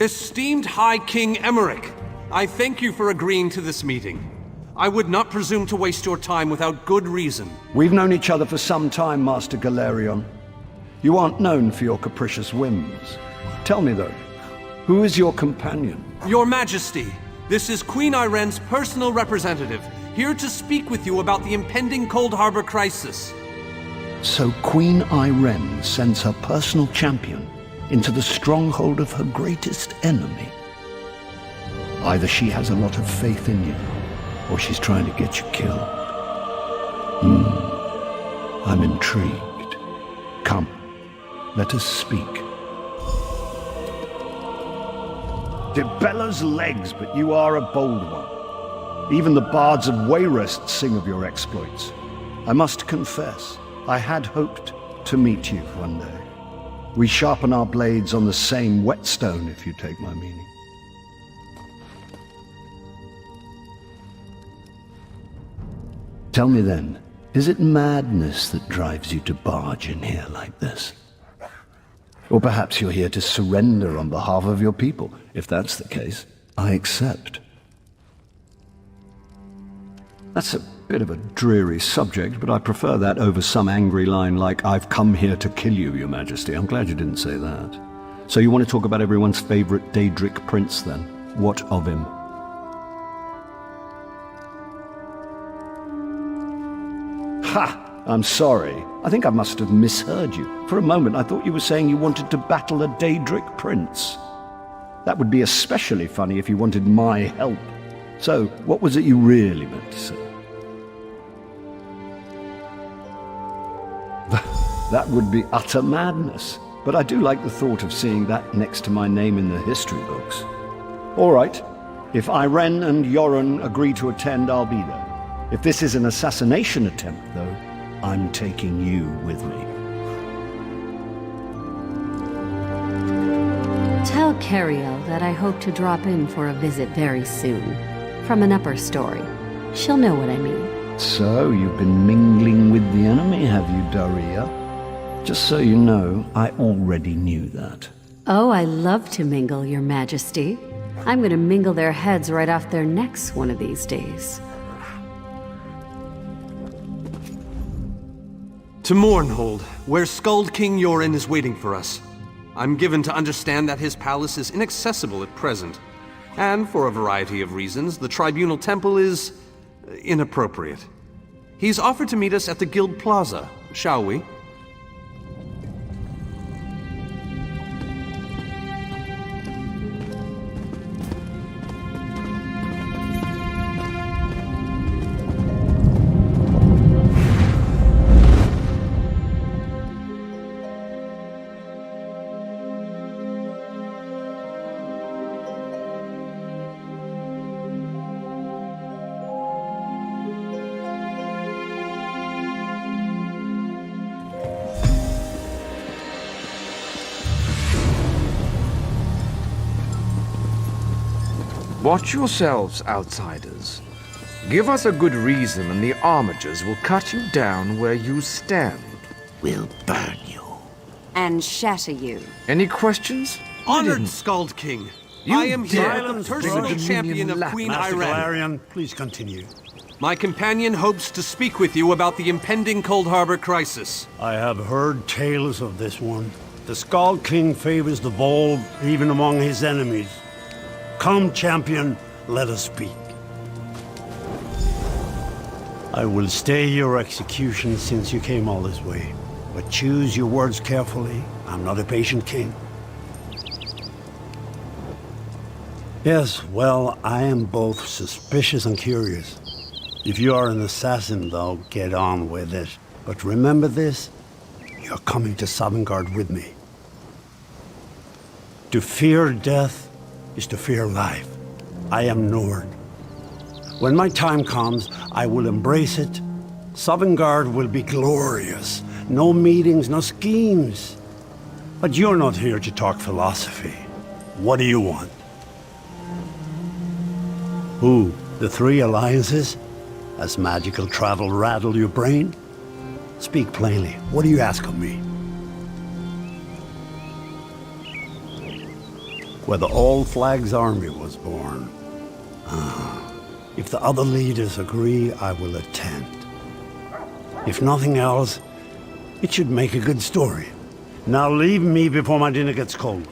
Esteemed High King Emmerich, I thank you for agreeing to this meeting. I would not presume to waste your time without good reason. We've known each other for some time, Master Galerion. You aren't known for your capricious whims. Tell me, though, who is your companion? Your Majesty, this is Queen Irene's personal representative, here to speak with you about the impending Cold Harbor crisis. So Queen Irene sends her personal champion into the stronghold of her greatest enemy. Either she has a lot of faith in you, or she's trying to get you killed. I'm intrigued. Come, let us speak. Dibella's legs, but you are a bold one. Even the bards of Wayrest sing of your exploits. I must confess, I had hoped to meet you one day. We sharpen our blades on the same whetstone, if you take my meaning. Tell me then, is it madness that drives you to barge in here like this? Or perhaps you're here to surrender on behalf of your people. If that's the case, I accept. That's a bit of a dreary subject, but I prefer that over some angry line like, "I've come here to kill you, Your Majesty." I'm glad you didn't say that. So you want to talk about everyone's favorite Daedric prince, then? What of him? Ha! I'm sorry. I think I must have misheard you. For a moment, I thought you were saying you wanted to battle a Daedric prince. That would be especially funny if you wanted my help. So, what was it you really meant to say? That would be utter madness. But I do like the thought of seeing that next to my name in the history books. All right. If Irene and Yoren agree to attend, I'll be there. If this is an assassination attempt, though, I'm taking you with me. Tell Cariel that I hope to drop in for a visit very soon. From an upper story. She'll know what I mean. So, you've been mingling with the enemy, have you, Daria? Just so you know, I already knew that. Oh, I love to mingle, Your Majesty. I'm gonna mingle their heads right off their necks one of these days. To Mournhold, where Skald King Yoren is waiting for us. I'm given to understand that his palace is inaccessible at present. And for a variety of reasons, the Tribunal Temple is inappropriate. He's offered to meet us at the Guild Plaza, shall we? Watch yourselves, outsiders. Give us a good reason and the Armigers will cut you down where you stand. We'll burn you. And shatter you. Any questions? Honored Skald King, I am here, the personal champion of Queen Master Irene. Galerion, please continue. My companion hopes to speak with you about the impending Cold Harbor crisis. I have heard tales of this one. The Skald King favors the bold, even among his enemies. Come, champion, let us speak. I will stay your execution since you came all this way. But choose your words carefully. I'm not a patient king. Yes, well, I am both suspicious and curious. If you are an assassin, though, get on with it. But remember this, you're coming to Sovngarde with me. To fear death is to fear life. I am Nord. When my time comes, I will embrace it. Sovngarde will be glorious. No meetings, no schemes. But you're not here to talk philosophy. What do you want? Who? The three alliances? Has magical travel rattled your brain? Speak plainly. What do you ask of me? where the All Flags Army was born. If the other leaders agree, I will attend. If nothing else, it should make a good story. Now leave me before my dinner gets cold.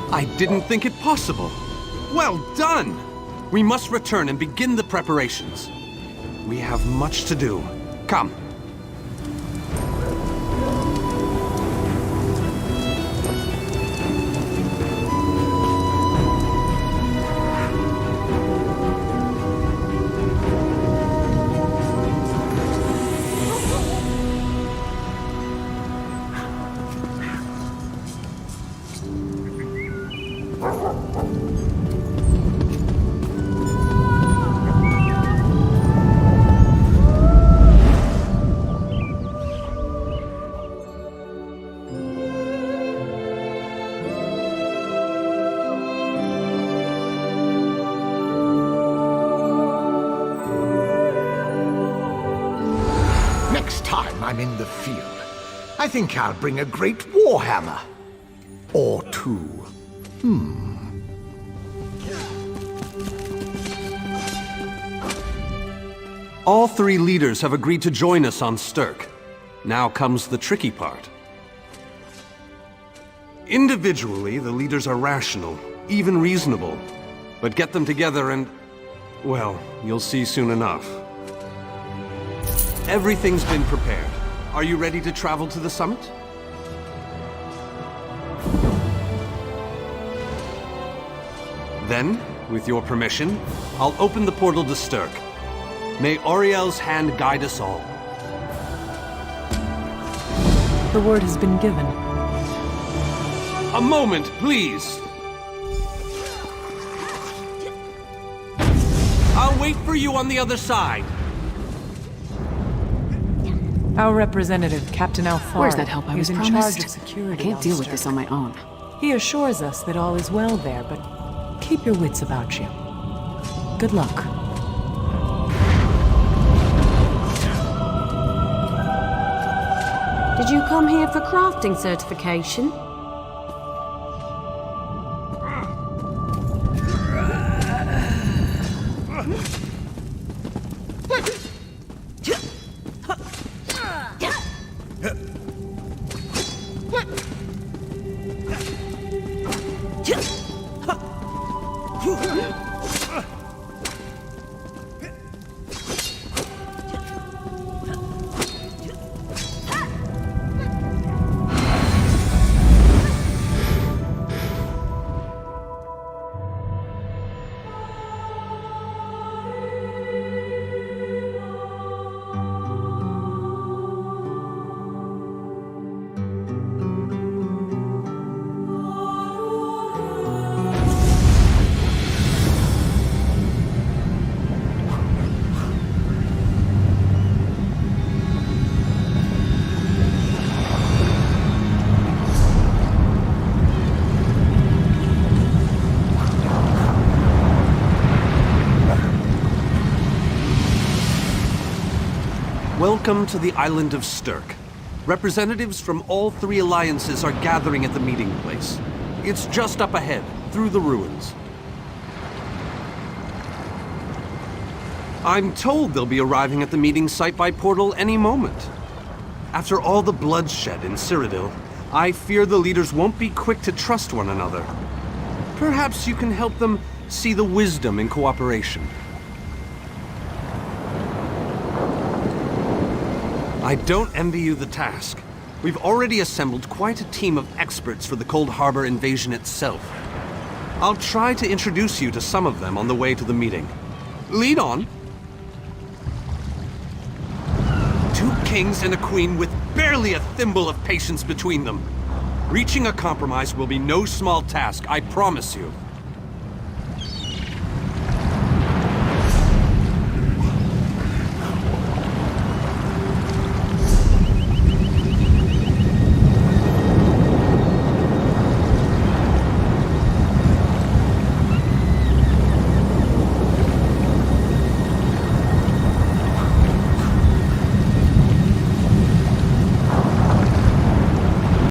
I didn't think it possible. Well done! We must return and begin the preparations. We have much to do. Come. Next time I'm in the field, I think I'll bring a great warhammer. Or two. All three leaders have agreed to join us on Stirk. Now comes the tricky part. Individually, the leaders are rational, even reasonable. But get them together and, well, you'll see soon enough. Everything's been prepared. Are you ready to travel to the summit? Then, with your permission, I'll open the portal to Stirk. May Auriel's hand guide us all. The word has been given. A moment, please! I'll wait for you on the other side. Our representative, Captain Alfari, Where's that help I was is in promised? charge of security. I can't on deal with Stirk. this on my own. He assures us that all is well there, but keep your wits about you. Good luck. Did you come here for crafting certification? Welcome to the island of Stirk. Representatives from all three alliances are gathering at the meeting place. It's just up ahead, through the ruins. I'm told they'll be arriving at the meeting site by portal any moment. After all the bloodshed in Cyrodiil, I fear the leaders won't be quick to trust one another. Perhaps you can help them see the wisdom in cooperation. I don't envy you the task. We've already assembled quite a team of experts for the Cold Harbor invasion itself. I'll try to introduce you to some of them on the way to the meeting. Lead on. 2 kings and a queen with barely a thimble of patience between them. Reaching a compromise will be no small task, I promise you.